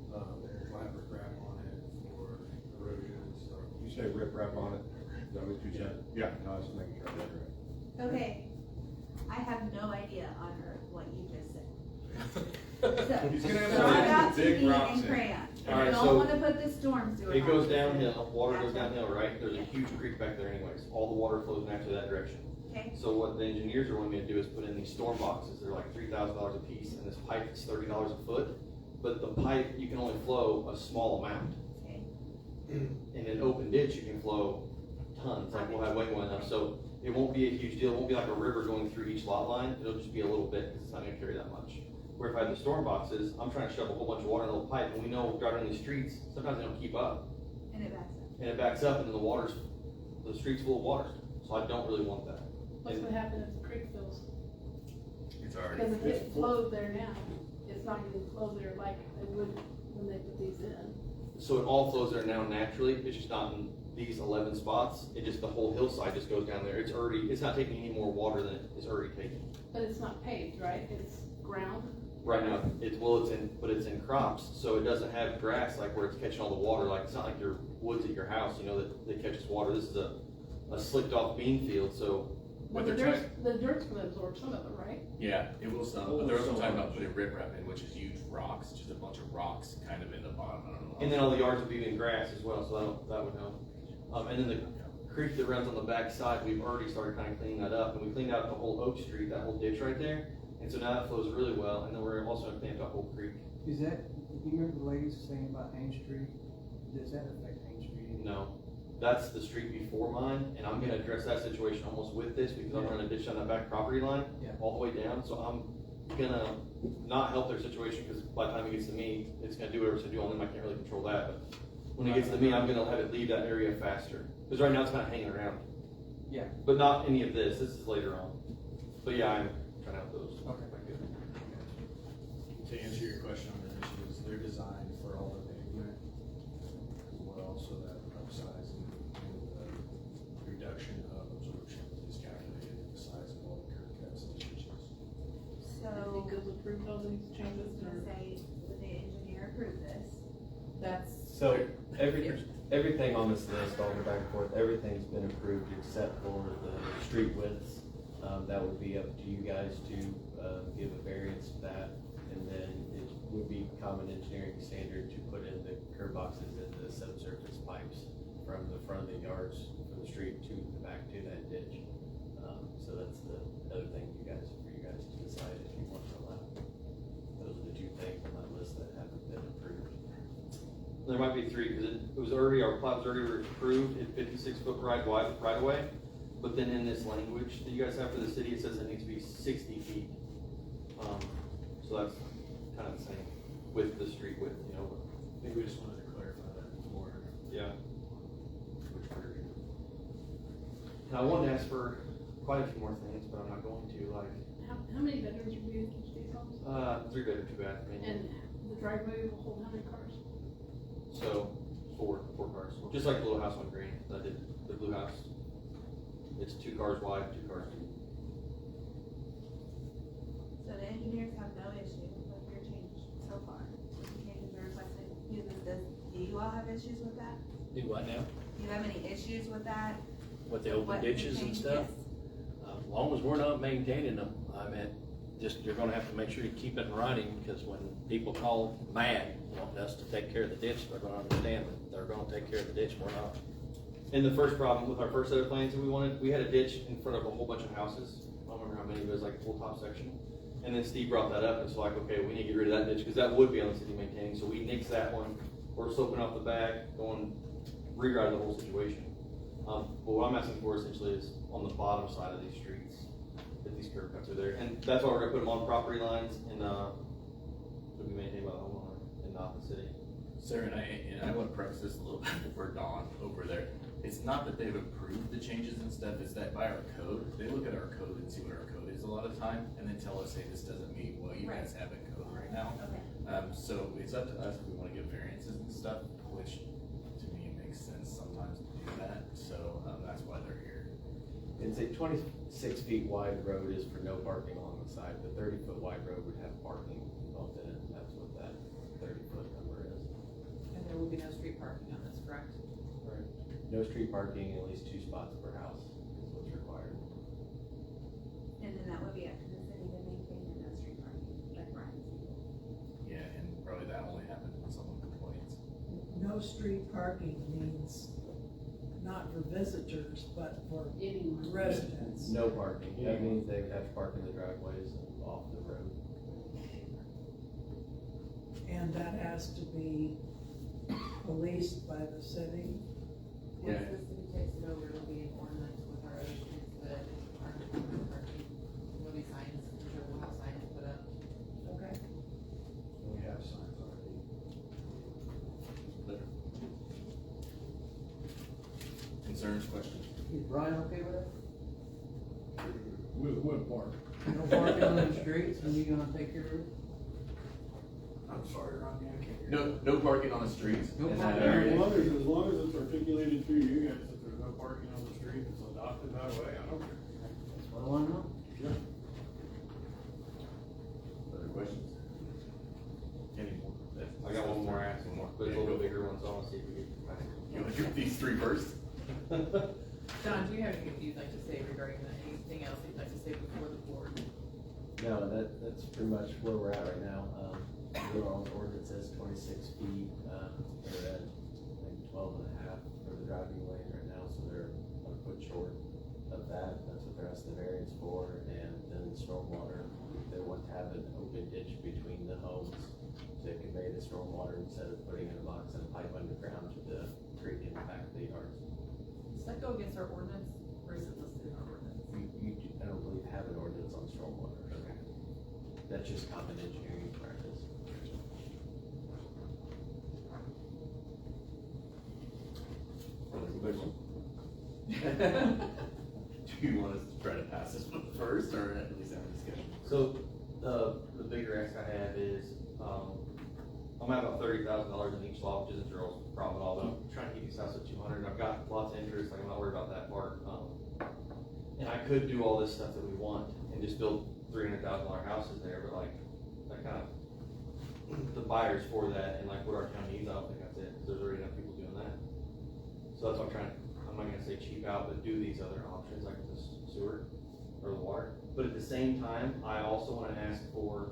flat riprap on it for erosion and stuff. You say rip wrap on it, is that what you said? Yeah. No, I was making sure I got it right. Okay, I have no idea on earth what you just said. He's gonna have So draw to it out take to big me rocks in in. crayon. All right, I so don't wanna put the storm sewer. It goes on. downhill, water goes Gotcha. downhill, right? There's a huge creek back there anyways. All the water flows naturally that direction. Okay, So what the engineers are wanting me to do is put in these storm boxes. They're like $3,000 a piece, and this pipe is $30 a foot. But the pipe, you can only flow a small amount. okay, In an open ditch, you can flow tons, like we'll have way more enough. So it won't be a huge deal. It won't be like a river going through each lot line. It'll just be a little bit, because it's not gonna carry that much. Where if I have the storm boxes, I'm trying to shove a whole bunch of water in a little pipe, and we know driving on these streets, sometimes they don't keep up. and it backs up. And it backs up, and then the street's full of water. So I don't really want that. What's And- gonna happen if the creek fills? It's already. Because if it flowed there now, it's not gonna flow there like it would when they put these in. So it all flows there now naturally, it's just not in these 11 spots, it just, the whole hillside just goes down there, it's not taking any more water than it is already taking. But it's not paved, right? It's ground. Right now, but it's in crops, so it doesn't have grass like where it's catching all the water, like, it's not like your woods at your house, you know, that catches water, this is a slicked off bean field, so. What But they're the dirt's gonna absorb some of it, right? Yeah, it will some, but they're also talking about putting riprap in, which is huge rocks, just a bunch of rocks kind of in the bottom, I don't know. And then all the yards will be in grass as well, so that would help. And then the creek that runs on the back side, we've already started kind of cleaning that up, and we cleaned out the whole Oak Street, that whole ditch right there. And so now that flows really well, and then we're also gonna clean up Oak Creek. Is that, you remember the ladies saying about Main Street? Does that affect Main Street? No, that's the street before mine, and I'm gonna address that situation almost with this, because I'm running a ditch on that back property line, Yeah. all the way down, so I'm gonna not help their situation, because by the time it gets to me, it's gonna do whatever it's gonna do on them, I can't really control that, but when it gets to me, I'm gonna have it leave that area faster, because right now it's kinda hanging around. Yeah. But not any of this is later on, but yeah, I'm trying to help those. Okay. To answer your question on the issues, they're designed for all the pavement as well, so that upsize and the reduction of absorption is calculated in the size of all the curb cuts and ditches. So, I think it was approved all these changes, I was or? gonna say, would the engineer approve this? That's. So, everything on this list, all the back and forth, everything's been approved except for the street widths. That would be up to you guys to, give a variance to that. And then it would be common engineering standard to put in the curb boxes and the subsurface pipes from the front of the yards, from the street to the back to that ditch. So that's the other thing for you guys to decide if you want to allow. Those are the two things on that list that haven't been approved. There might be three, because it was already, our plat was already approved at 56-foot right away, but then in this language that you guys have for the city, it says it needs to be 60 feet. So that's kind of the same with the street width, you know. I think we just wanted to clarify that before. Yeah. Which version. And I wanted to ask for quite a few more things, but I'm not going to, like, How many bedrooms would be in each of these homes? 3 bedroom, 2 bath, And the driveway will hold how many cars? So, four cars, just like the little house on Green, that I did, the blue house. It's 2 cars wide, 2 cars deep. So the engineers have no issue with your change so far, with the changes you're requesting. Do you all have issues with that? Do what now? Do you have any issues with that? With the open What ditches and change- stuff? yes. As long as we're not maintaining them, I mean, just, you're gonna have to make sure you keep it in writing, because when people call mad, wanting us to take care of the ditch, they're gonna understand that they're gonna take care of the ditch, we're not. And the first problem with our first set of plans that we wanted, we had a ditch in front of a whole bunch of houses. I don't remember how many, but it was like a full top section. And then Steve brought that up, and it's like, okay, we need to get rid of that ditch, because that would be on the city maintaining, so we nixed that one. We're sloping off the back, going, rewriting the whole situation. But what I'm asking for essentially is on the bottom side of these streets, that these curb cuts are there. And that's why we're gonna put them on property lines and, to be maintained by the homeowner and not the city. Sir, and I want to preface this a little bit for Dawn over there. It's not that they've approved the changes and stuff, it's that by our code, they look at our code and see what our code is a lot of time, and then tell us, hey, this doesn't meet what you guys have in code right now. Okay. So it's up to us if we want to give variances and stuff, which to me makes sense sometimes to do that, so that's why they're here. It's a 26 feet wide road is for no parking along the side. The 30-foot wide road would have parking involved in it. That's what that 30-foot number is. And there will be no street parking on this, correct? Right. No street parking, at least 2 spots per house is what's required. And then that would be up to the city to maintain the no street parking, like Brian said. Yeah, and probably that only happens when someone complains. No street parking means not for visitors, but for residents. No parking. That means they would have to park in the driveways and off the road. And that has to be policed by the city. Once the city takes it over, it'll be an ordinance with our other streets, but our parking, there'll be signs, I'm sure we'll have signs put up. Okay. We have signs already. Concerns, questions? Is Brian okay with it? With what part? No parking on the streets, and you gonna take care of it? I'm sorry, Rodney, I can't hear. No parking on the streets No in that parking. area. As long as it's articulated through you guys, that there's no parking on the street, it's adopted that way, I don't care. That's what I wanna know. Yeah. Other questions? Any more? I got one more ask, but it's a little bigger one, so I wanna see if we can. You want to do these 3 first? John, do you have anything you'd like to say regarding that, anything else you'd like to say before the board? No, that's pretty much where we're at right now. We're on ordinance says 26 feet, they're at like 12 and a half for the driving lane right now, so they're a foot short of that. That's what they're asking the variance for, and then stormwater, they want to have an open ditch between the homes to convey the stormwater instead of putting in a box and a pipe underground to the creek in the back of the yards. Does that go against our ordinance, or is it listed in our ordinance? I don't believe have an ordinance on stormwater. Okay. That's just common engineering practice. Do you want us to try to pass this one first, or at least have a discussion? So, the bigger ask I have is, I'm at about $30,000 in each lot, which isn't Gerald's problem at all, but I'm trying to keep these houses at 200, I've got lots of interest, like I'm not worried about that part. And I could do all this stuff that we want and just build $300,000 houses there, but like, that kind of, the buyers for that and like what our town needs, I don't think that's it, because there's already enough people doing that. So that's what I'm trying, I'm not gonna say cheap out, but do these other options like the sewer or the water. But at the same time, I also wanna ask for,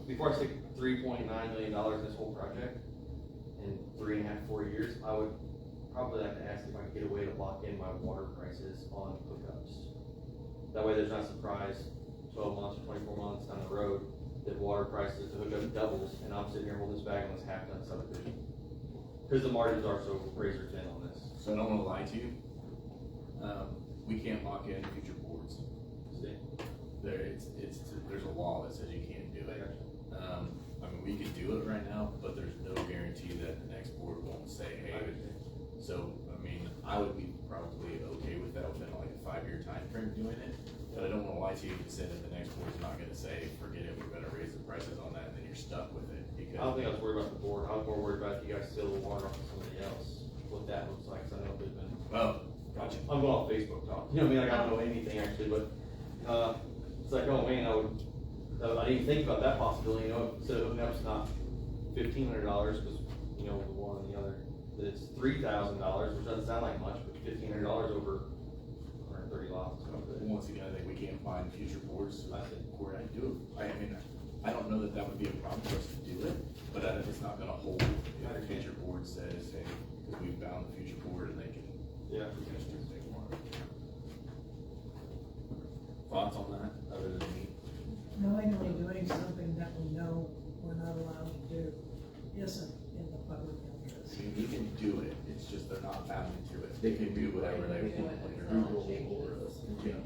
before I stick $3.9 million in this whole project in 3.5, 4 years, I would probably like to ask if I could get a way to lock in my water prices on hookups. That way there's not a surprise 12 months or 24 months down the road that water prices, the hookup doubles, and I'm sitting here holding this bag on this half-done subdivision. Because the margins are so razor thin on this. So I don't wanna lie to you, we can't lock in future boards. There's a law that says you can't do it. I mean, we could do it right now, but there's no guarantee that the next board won't say, hey. So, I mean, I would be probably okay with that within like a 5-year time frame doing it. But I don't wanna lie to you and say that the next board's not gonna say, forget it, we're gonna raise the prices on that, and then you're stuck with it. Because I don't think I was worried about the board, I was more worried about if you guys steal the water off of somebody else, what that looks like, 'cause I know there's been. Oh, gotcha. I'm going off Facebook talk, you know what I mean, like I don't know anything actually, but, it's like, oh man, I didn't even think about that possibility, you know, instead of hooking up, it's not $1,500, cause, you know, the one and the other, that it's $3,000, which doesn't sound like much, but $1,500 over 130 lots. Once again, I think we can't find future boards, I think, where I do it. I mean, I don't know that that would be a problem for us to do it, but it's not gonna hold if a future board says, hey, because we've bound the future board and they can. Yeah. We can just do what they want. Thoughts on that, other than me? Knowingly doing something that we know we're not allowed to do isn't in the public interest. I mean, we can do it, it's just they're not bound to it. They can do whatever they want, like Google or, you know,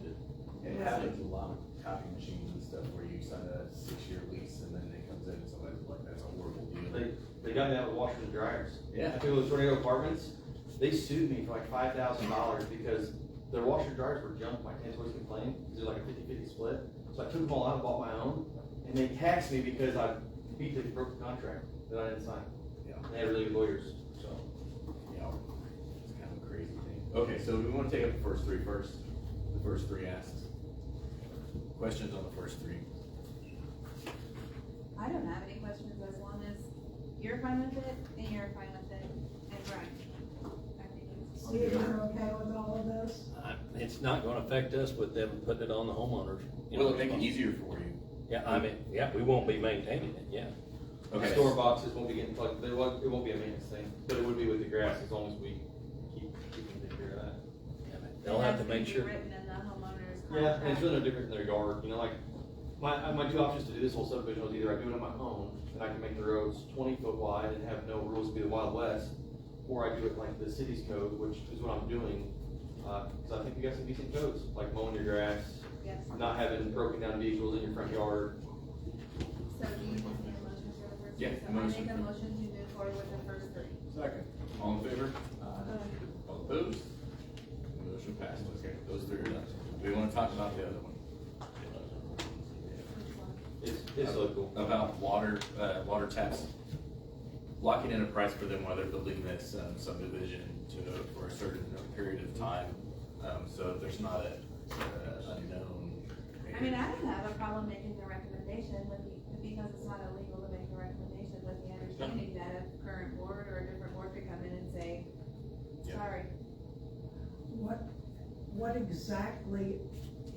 And it happens a lot with copy machines and stuff where you sign a 6-year lease and then it comes in and somebody's like, that's a horrible deal. They got me out with washers and dryers. Yeah. I took those tornado apartments, they sued me for like $5,000 because their washer and dryers were junk, my tenants always complained, because they're like a 50-50 split. So I took them all out and bought my own, and they taxed me because I broke the contract that I didn't sign. Yeah. And they had really good lawyers, so. Yeah, it's kind of a crazy thing. Okay, so we wanna take up the first three first, the first three asks. Questions on the first three? I don't have any questions as long as you're fine with it and you're fine with it and Brian. I think it's. Steve, you're okay with all of this? It's not gonna affect us with them putting it on the homeowners. Will it make it easier for you? Yeah, I mean, yeah, we won't be maintaining it, yeah. Okay. Store boxes won't be getting plugged, it won't be a maintenance thing, but it would be with the grass as long as we keep taking care of that. They'll have to make sure. It has to be written in the homeowner's Yeah, and it's contract. really no different in their yard, you know, like, my two options to do this whole subdivision was either I do it on my own, and I can make the roads 20 foot wide and have no rules to be the Wild West, or I do it like the city's code, which is what I'm doing, cause I think we got some decent codes, like mowing your grass, Yes. not having broken down vehicles in your front yard. So do you just need a motion for the first three? Yeah, So I motion. make a motion to move forward with the first three. Second. All in favor? All opposed? Motion passed. Okay, those three are done. We wanna talk about the other one. It's so cool. About water taps. Locking in a price for them while they're building this subdivision for a certain period of time. So if there's not a unknown. I mean, I don't have a problem making the recommendation with because it's not illegal to make a recommendation with the understanding that a current board or a different board could come in and say, Yeah. sorry. What exactly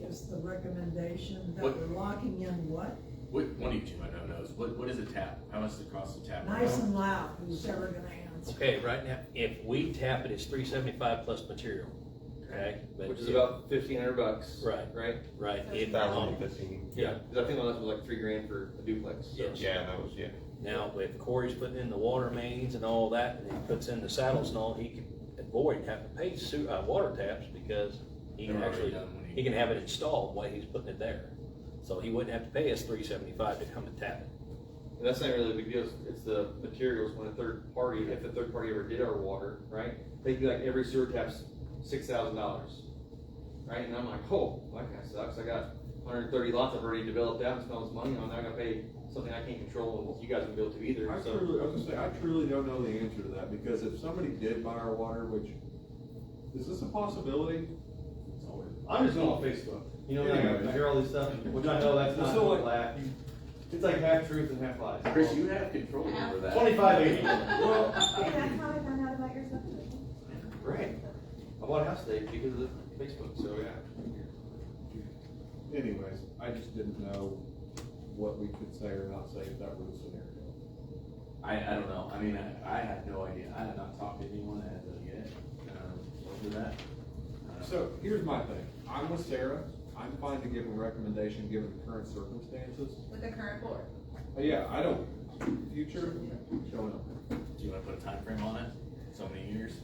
is the recommendation, that What- we're locking in what? One of you two I know knows. What is a tap? How much does it cost to tap? Nice and loud, who's ever gonna answer? Okay, right now, if we tap it, it's $375 plus material, okay? But Which is if- about $1,500. Right. Right? Right. If, 2015. Yeah, cause I think the last was like $3,000 for a duplex. So. Yes. Yeah, that was, yeah. Now, if Corey's putting in the water mains and all that, and he puts in the saddles and all, he could, void, have to pay water taps because he can They're already actually, done when he can have it installed while he's putting it there. So he wouldn't have to pay us $375 to come and tap it. And that's not really a big deal, it's the materials when a third party, if the third party ever did our water, right? They'd be like, every sewer tap's $6,000, right? And I'm like, oh, that kinda sucks, I got 130 lots I've already developed out and spent all this money on, now I gotta pay something I can't control and you guys won't be able to either, I so. truly, I was gonna say, I truly don't know the answer to that, because if somebody did buy our water, which, is this a possibility? I'm just going on Facebook, you know, Yeah. I hear all this stuff, which I know that's not So, a like- laugh. It's like half truth and half lies. Chris, you have control over that. 25-80. Hey, that's how I found out about your subdivision. Right. I bought a house today because of Facebook, so yeah. Anyways, I just didn't know what we could say or not say if that were the scenario. I don't know, I mean, I have no idea, I have not talked to anyone as of yet, over that. So, here's my thing, I'm with Sarah, I'm fine to give a recommendation given the current circumstances. With the current board. Yeah, I don't, future, don't know. Do you wanna put a time frame on it? So many years?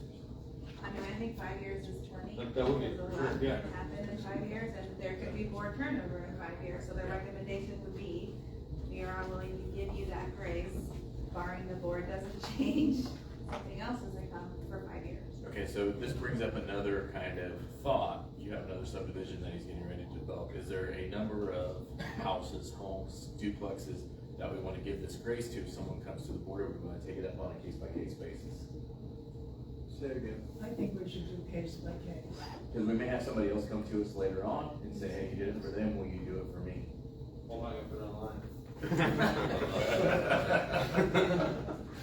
I mean, I think 5 years is plenty. That would be, There's a sure, lot yeah. that can happen in 5 years, and there could be board turnover in 5 years, so the recommendation would be, we are willing to give you that grace, barring the board doesn't change, something else doesn't come for 5 years. Okay, so this brings up another kind of thought. You have another subdivision that he's getting ready to develop. Is there a number of houses, homes, duplexes that we want to give this grace to if someone comes to the board, or we want to take it up on a case-by-case basis? Say it again. I think we should do case by case. Because we may have somebody else come to us later on and say, hey, you did it for them, will you do it for me? Well, I'm not gonna put it online.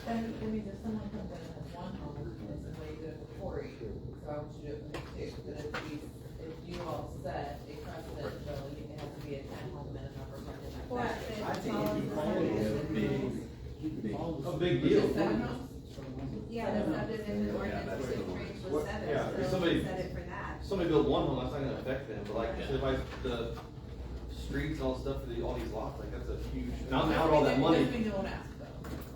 And, I mean, if someone comes in and has one home, it's way to Cory, so I want you to do it for two, but if you all set a precedent, so it has to be a 10-home minimum or something Or like if that. it follows the subdivision rules. A big deal. Is it 7 homes? Yeah, the subdivision ordinance was range was Yeah, 7, if so somebody- we set it for that. Somebody built one home, that's not gonna affect them, but like, if I, the streets and all the stuff for all these lots, like, that's a huge, and I'm out all that money. Doesn't mean you won't ask though.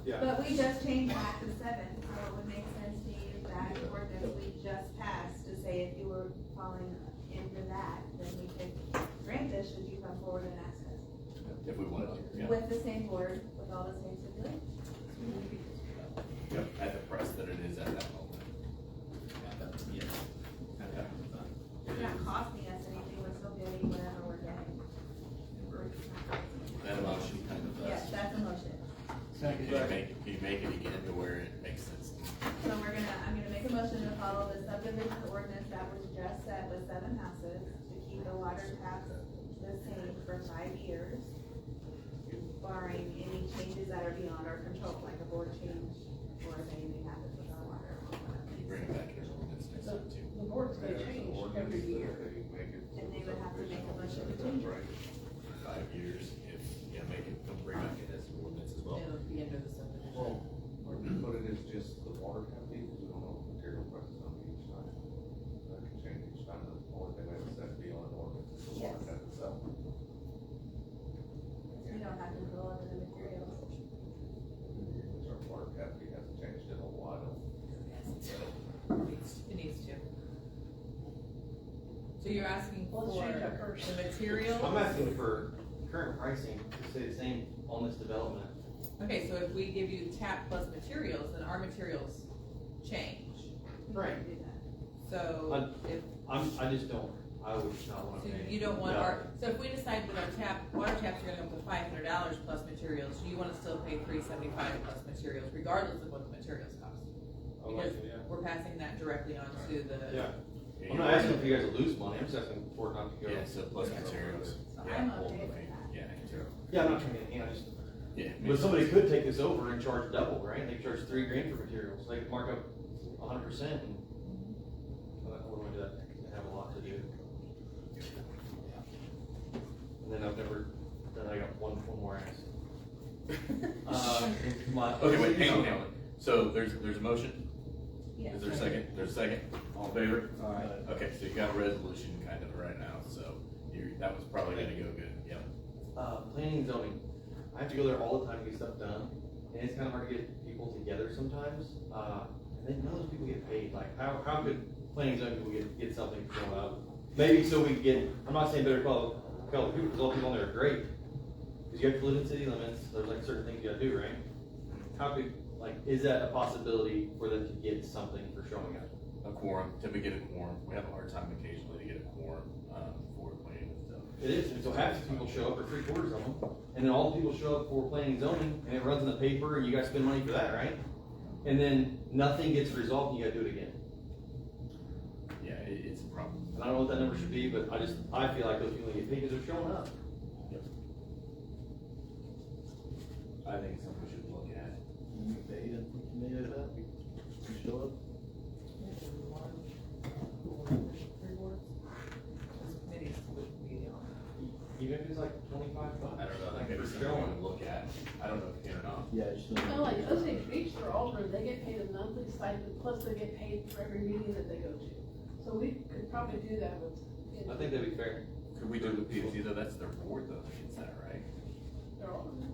Yeah. But we just changed that to 7, so it would make sense to use that ordinance we just passed to say if you were falling into that, then we could grant this, should you come forward and ask us. If we wanted to, yeah. With the same board, with all the same stipulations. Yep, at the price that it is at that moment. Yes. It's not costing us anything, we're still getting whatever we're getting. That motion kind of Yes, does. that's a motion. Can you make it again to where it makes sense? So I'm gonna make a motion to follow the subdivision ordinance that was just set with 7 houses, to keep the water taps the same for 5 years, barring any changes that are beyond our control, like a board change, or if anything happens with our water. Can you bring it back to your ordinance next time too? The board's gonna change every year. And they would have to make a motion to change it. 5 years, if, yeah, make it, don't bring back it as an ordinance as well. It'll be under the subdivision. But it is just the water company, because we don't know what material prices on each time. That can change each time, the only thing that has to be on an ordinance is the water Yes. tap itself. We don't have control over the materials. Our water company hasn't changed in a while. It needs to. So you're asking for Let's change that first. the materials? I'm asking for current pricing to stay the same on this development. Okay, so if we give you tap plus materials, then our materials change. Right. We can do that. So if, I just don't, I would not wanna so pay. you don't want No. our, so if we decide that our water taps are gonna go up to $500 plus materials, you wanna still pay $375 plus materials, regardless of what the materials cost? I like Because it, yeah. we're passing that directly on to the. Yeah. I'm not asking for you guys to lose money, I'm just asking for it not to go. Yeah, so plus materials. So Yeah, I'm whole okay with thing. that. Yeah, me too. Yeah, I'm not trying to, I just, Yeah. but somebody could take this over and charge double, right? They could charge $3,000 for materials, they could mark up 100% and, what do I do that, I have a lot to do. And then then I got one more ask. Okay, wait, hang on. So there's a motion? Yes. Is there a second? There's a second? All in favor? Aye. Okay, so you got a resolution kind of right now, so that was probably gonna go good, yep. Planning and zoning, I have to go there all the time to get stuff done, and it's kinda hard to get people together sometimes. and then none of those people get paid, like, how could planning and zoning people get something for showing up? Maybe so we get, I'm not saying better call the people, because all the people on there are great, because you have to live in city limits, there's like certain things you gotta do, right? How could, like, is that a possibility for them to get something for showing up? A quorum, typically get a quorum, we have a hard time occasionally to get a quorum, for planning and zoning. It is, and so half the people show up, or 3/4 of them, and then all the people show up for planning and zoning, and it runs in the paper, and you guys spend money for that, right? And then nothing gets resolved, and you gotta do it again. Yeah, it's a problem. And I don't know what that number should be, but I feel like those people get paid because they're showing up. I think it's something we should look at. Paid and we can that, we show up. Even if it's like $25. I don't know, like maybe for something we showing. want to look at, I don't know if you can or not. Yeah, just. Kind of like Osage Beach, they're alternate, they get paid a monthly stipend, plus they get paid for every meeting that they go to. So we could probably do that with. I think that'd be fair. Could we do it with PFD though, that's their board though, is that right? They're alternate.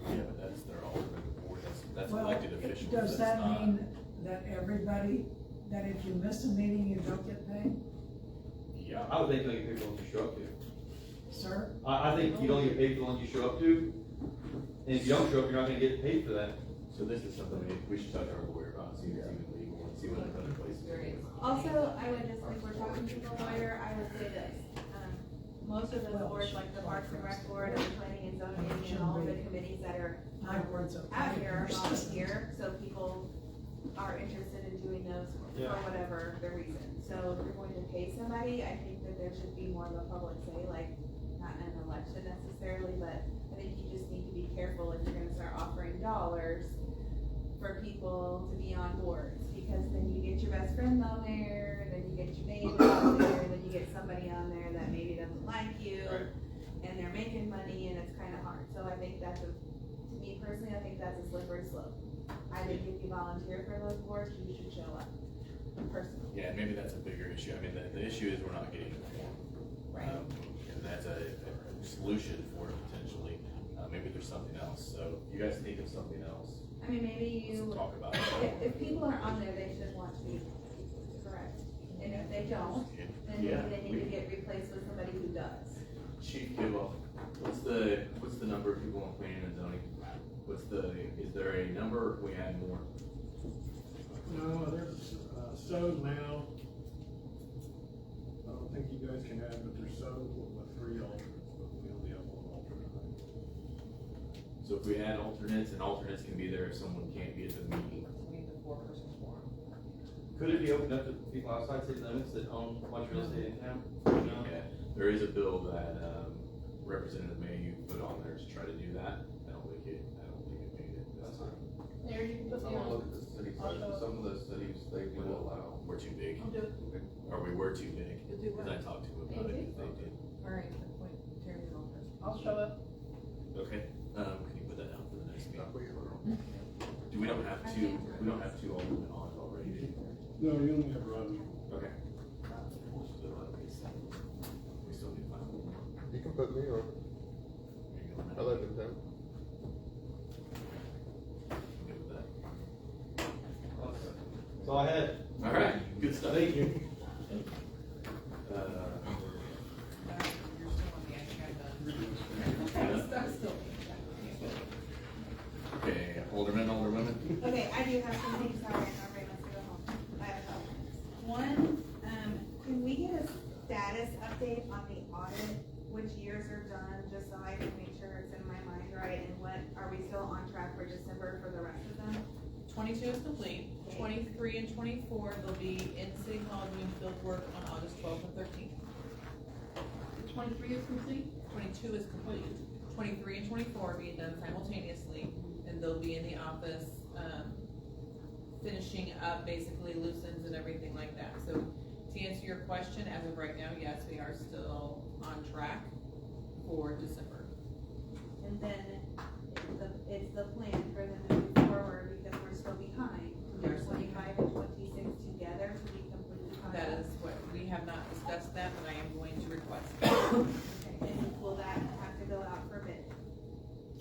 Yeah, but that's their ultimate board, that's Well, elected officials, does that's that not. mean that everybody, that if you miss a meeting, you don't get paid? Yeah, I would think you don't get paid for the ones you show up to. Sir? I think you don't get paid for the ones you show up to, and if you don't show up, you're not gonna get paid for that. So this is something we should talk to our lawyer about, see if it's even legal, and see what other places. Also, I would just, if we're talking to the lawyer, I would say this, most of the boards, like the Parks and Rec Board and the Planning and Zoning and all the committees that are My words are. out here are volunteer, so people are interested in doing those for Yeah. whatever the reason. So if you're going to pay somebody, I think that there should be more of a public say, like, not an election necessarily, but I think you just need to be careful if you're gonna start offering dollars for people to be on boards, because then you get your best friend on there, then you get your neighbor on there, then you get somebody on there that maybe doesn't like you, and they're making money, and it's kinda hard. So I think that's to me personally, I think that's a slippery slope. I think if you volunteer for those boards, you should show up, personally. yeah, and maybe that's a bigger issue, I mean, the issue is we're not getting a quorum. Right. And that's a solution for it potentially, maybe there's something else, so You guys think of something else? I mean, maybe let's you, talk about it. if people are on there, they should want to be correct. And if they don't, then Yeah, maybe they need to get replaced with somebody who does. Chief Kibble, what's the number of people on planning and zoning? Is there a number, or can we add more? No, there's, so now, I don't think you guys can add, but there's so, with 3 alternates, but we only have 1 alternate. So if we add alternates, and alternates can be there if someone can't be at the meeting. We need the 4-person quorum. Could it be opened up to people outside city limits that own much real estate in town? No? Yeah, there is a bill that, Representative Mayhew put on there to try to do that. I don't think it made it. That's fine. There, you can put I'm me gonna on. look at the city I'll side, show up. some of those cities, they do allow. We're too big, I'll do it. or we were too big, You'll do what? cause I talked to them about it, they did. Alright, appoint Terry as alternate. I'll show up. Okay, can you put that down for the next meeting? We don't have two aldermen on it already. No, you only have Rodney. Okay. We still need 5 more. You can put me on. I live in town. Good with that. That's all I had. All right, good stuff. Thank you. You're still on the agenda. I'm still. Okay, alderman. Okay, I do have some things, sorry, everybody wants to go home. I have a couple. One, can we get a status update on the audit, which years are done, just so I can make sure it's in my mind right, and what, are we still on track for December for the rest of them? 22 is complete, 23 and 24, they'll be in City Hall doing field work on August 12th and 13th. 23 is complete? 22 is complete, 23 and 24 are being done simultaneously, and they'll be in the office, finishing up basically loose ends and everything like that. So to answer your question, as of right now, yes, we are still on track for December. And then it's the plan for them to move forward, because we're still behind. We're 25 and 26 together to be completely behind. That is what, we have not discussed that, but I am going to request. Okay, and will that have to go out for bid?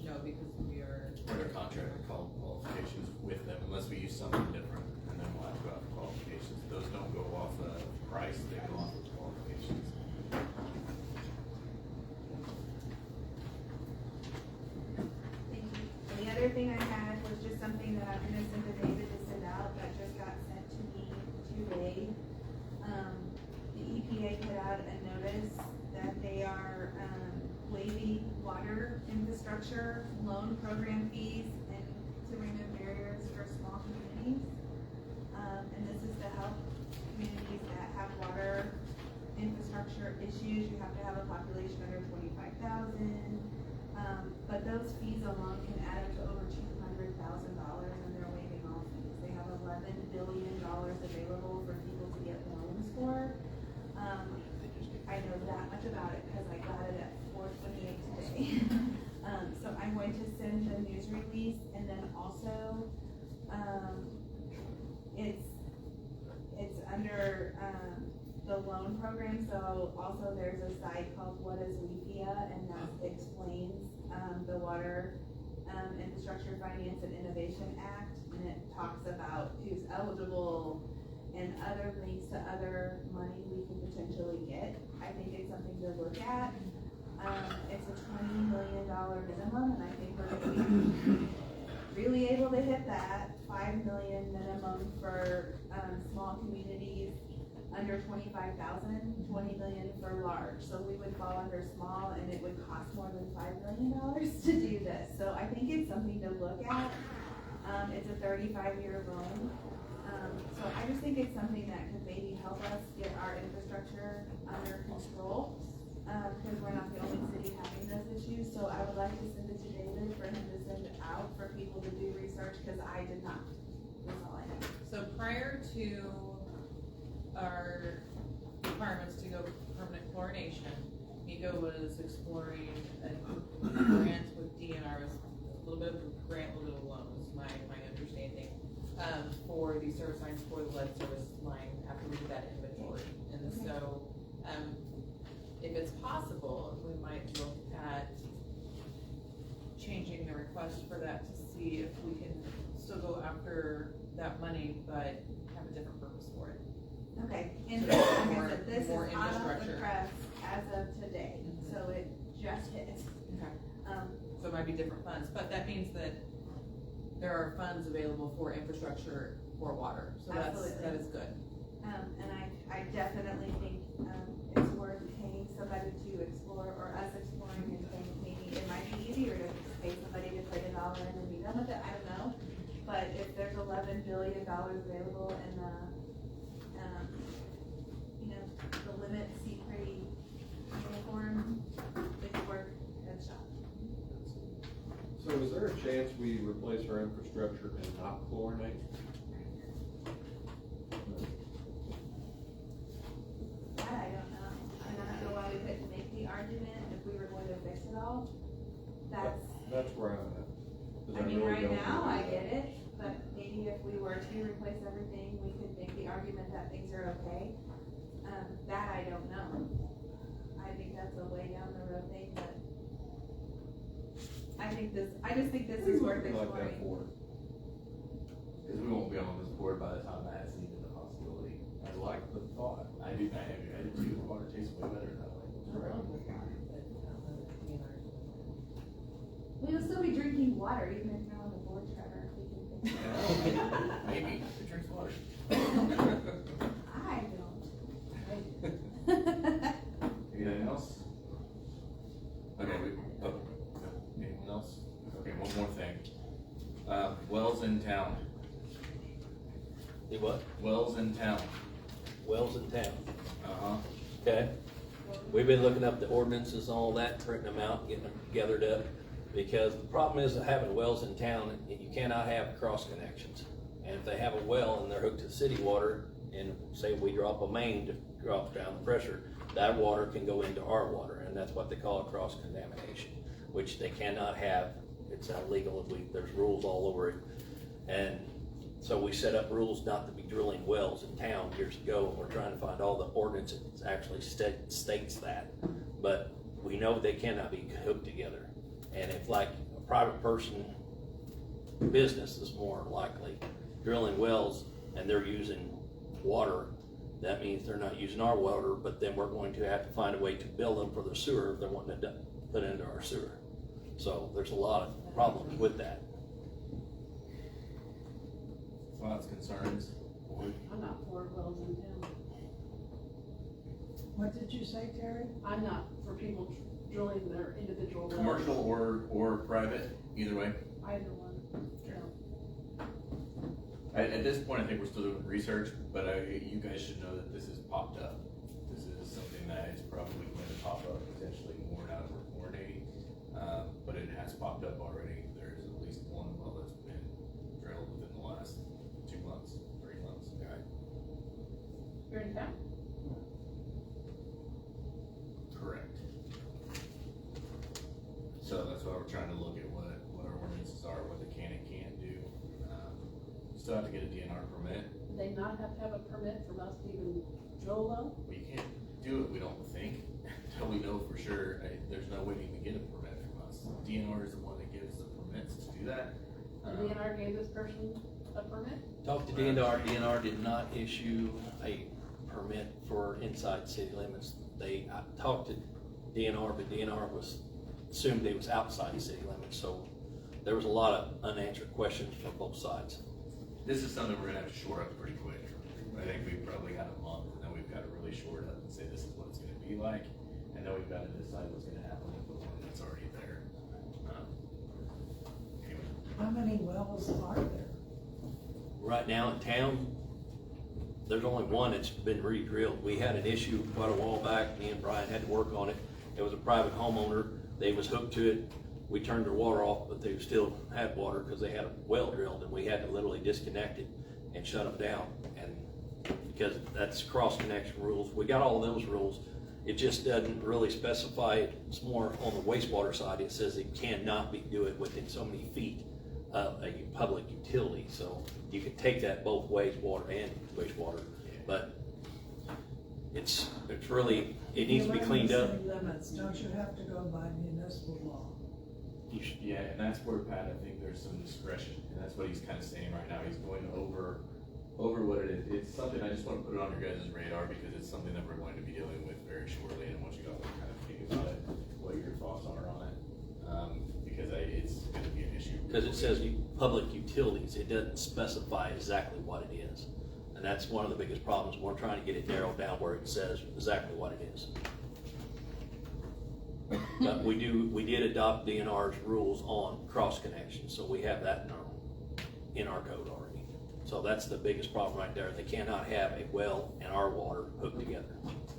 No, because we are, We're under contract and qualifications with them unless we use something different. And and then we'll have to go off qualifications. Those don't go off the price, they go off of qualifications. Thank you. And the other thing I had was just something that I'm gonna send to David to send out, that just got sent to me today. The EPA put out a notice that they are, waiving water infrastructure loan program fees and to remove barriers for small communities. And this is to help communities that have water infrastructure issues. You have to have a population under 25,000. But those fees alone can add up to over $200,000, and they're waiving all fees. They have $11 billion available for people to get loans for. I know that much about it because I got it at 4:28 today. So I'm going to send the news release, and then also, it's under, the loan program, so also there's a site called What is WEPIA, and that explains, the Water, Infrastructure Finance and Innovation Act, and it talks about who's eligible and other links to other money we can potentially get. I think it's something to look at. It's a $20 million minimum, and I think we're gonna be really able to hit that. $5 million minimum for, small communities under 25,000, 20 million for large. So we would fall under small, and it would cost more than $5 million to do this. So I think it's something to look at. It's a 35-year loan. So I just think it's something that could maybe help us get our infrastructure under control, because we're not the only city having those issues. So I would like to send it to David for him to send it out for people to do research, because I did not. That's all I know. So prior to our requirements to go permanent chlorination, Nico was exploring a grant with DNR, a little bit of a grant, a little bit of a loan, is my understanding, for the service lines for the lead service line after we did that inventory. And so, if it's possible, we might look at changing the request for that to see if we can still go after that money, but have a different purpose for it. Okay, and So like I more- said, this is more hot off the infrastructure. press as of today, so it just hit. Okay. So it might be different funds, but that means that there are funds available for infrastructure for water, so that is good. And I definitely think, it's worth paying somebody to explore, or us exploring and saying, maybe it might be easier to pay somebody to put it all in and be done with it, I don't know. But if there's $11 billion available and the limit seem pretty uniform, it could work good shot. So is there a chance we replace our infrastructure and not chlorinate? That I don't know. And I don't know why we couldn't make the argument if we were going to fix it all. That's where I'm at. 'Cause I mean, really right don't now, I believe get that. it, but maybe if we were to replace everything, we could make the argument that things are okay. That I don't know. I think that's a way down the road thing, but I just think this is worth Like that exploring. for. Because we won't be on this board by the time that's even a possibility. I like the thought. I do too, the water tastes way better that way. We'll still be drinking water even if you're on the board, Trevor. We can fix it. Maybe, who drinks water? I don't. Anything else? Okay, anyone else? Okay, one more thing. Wells in town. Do what? Wells in town. Wells in town. Uh-huh. Okay. We've been looking up the ordinances and all that, printing them out, getting them gathered up. Because the problem is that having wells in town, you cannot have cross connections. And if they have a well and they're hooked to city water, and say we drop a main to drop down the pressure, that water can go into our water, and that's what they call a cross contamination, which they cannot have. It's illegal. There's rules all over it. And so we set up rules not to be drilling wells in town years ago, and we're trying to find all the ordinances that actually states that. But we know they cannot be hooked together. And if like a private person, business is more likely, drilling wells and they're using water, that means they're not using our water, but then we're going to have to find a way to bill them for their sewer if they're wanting to put into our sewer. So there's a lot of problems with that. Thoughts, concerns? I'm not for wells in town. What did you say, Terry? I'm not for people drilling their individual wells. Commercial or private, either way. Either one, no. At this point, I think we're still doing research, but you guys should know that this has popped up. This is something that is probably going to pop up potentially more now that we're coordinating, but it has popped up already. There's at least one well that's been drilled within the last 2 months, 3 months. You're in town? Correct. So that's why we're trying to look at what our ordinances are, what they can and can't do. Still have to get a DNR permit. Do they not have to have a permit from us to even drill a well? We can't do it, we don't think, until we know for sure. There's no way to even get a permit from us. DNR is the one that gives the permits to do that. The DNR gave this person a permit? Talked to DNR, DNR did not issue a permit for inside city limits. I talked to DNR, but DNR assumed it was outside the city limits, so there was a lot of unanswered questions from both sides. This is something we're gonna have to shore up pretty quick. I think we've probably got a month, and then we've got to really shore it up and say this is what it's gonna be like, and then we've got to decide what's gonna happen with the one that's already there. Anyway. How many wells are there? Right now in town, there's only one that's been re-drilled. We had an issue quite a while back, me and Brian had to work on it. It was a private homeowner, they was hooked to it. We turned their water off, but they still had water because they had a well drilled, and we had to literally disconnect it and shut them down. And because that's cross connection rules, we got all of those rules. It just doesn't really specify, it's more on the wastewater side. It says it cannot be do it within so many feet of a public utility. So you can take that both ways, water and wastewater, but it's really, it needs to be cleaned up. City limits, don't you have to go by municipal law? Yeah, and that's where, Pat, I think there's some discretion, and that's what he's kind of saying right now. He's going over what it is. It's something, I just want to put it on your guys' radar because it's something that we're going to be dealing with very shortly, and I want you guys to kind of think about it, what your thoughts are on it. Because it's going to be an issue. Because it says public utilities, it doesn't specify exactly what it is. And that's one of the biggest problems. We're trying to get it narrowed down where it says exactly what it is. But we did adopt DNR's rules on cross connection, so we have that in our code already. So that's the biggest problem right there. They cannot have a well and our water hooked together.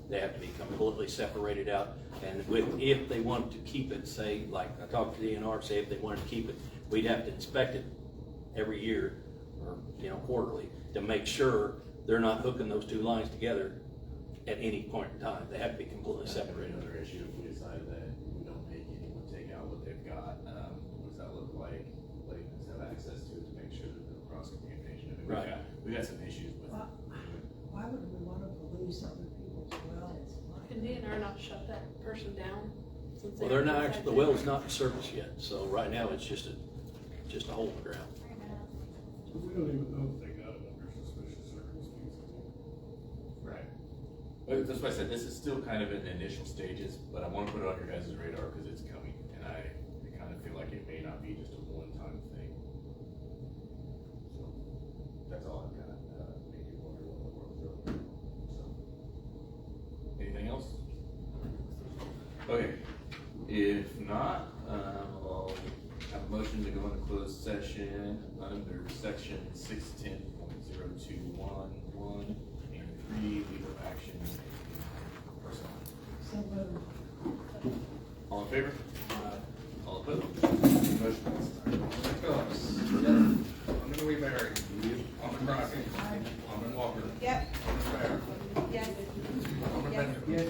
They have to be completely separated out. And if they want to keep it, say, like I talked to DNR, say if they wanted to keep it, we'd have to inspect it every year or quarterly to make sure they're not hooking those two lines together at any point in time. They have to be completely separated. Another issue, if we decide that we don't make anyone take out what they've got, what does that look like? Letting us have access to it to make sure that there's no cross communication. I mean, Right. we got some issues with it. Why would we want to police other people's wells? Can DNR not shut that person down? Since Well, they're not actually, the well is not in service yet, so right now it's just a hole in the ground. We don't even know if they got it under suspicious circumstances. Right. But that's why I said this is still kind of in the initial stages, but I want to put it on your guys' radar because it's coming, and I kind of feel like it may not be just a one-time thing. So that's all I've got. Maybe wonder what the world's really. So anything else? Okay. If not, I'll have a motion to go into closed session under section 610.0211 and 3 legal action personnel. So moved. All in favor? All opposed? Motion passes. Phillips. Alderman Weaver. Alderman Crockett. Alderman Walker. Yep. Alderman Bear. Yes. Alderman Yes. Benjamin. Yes.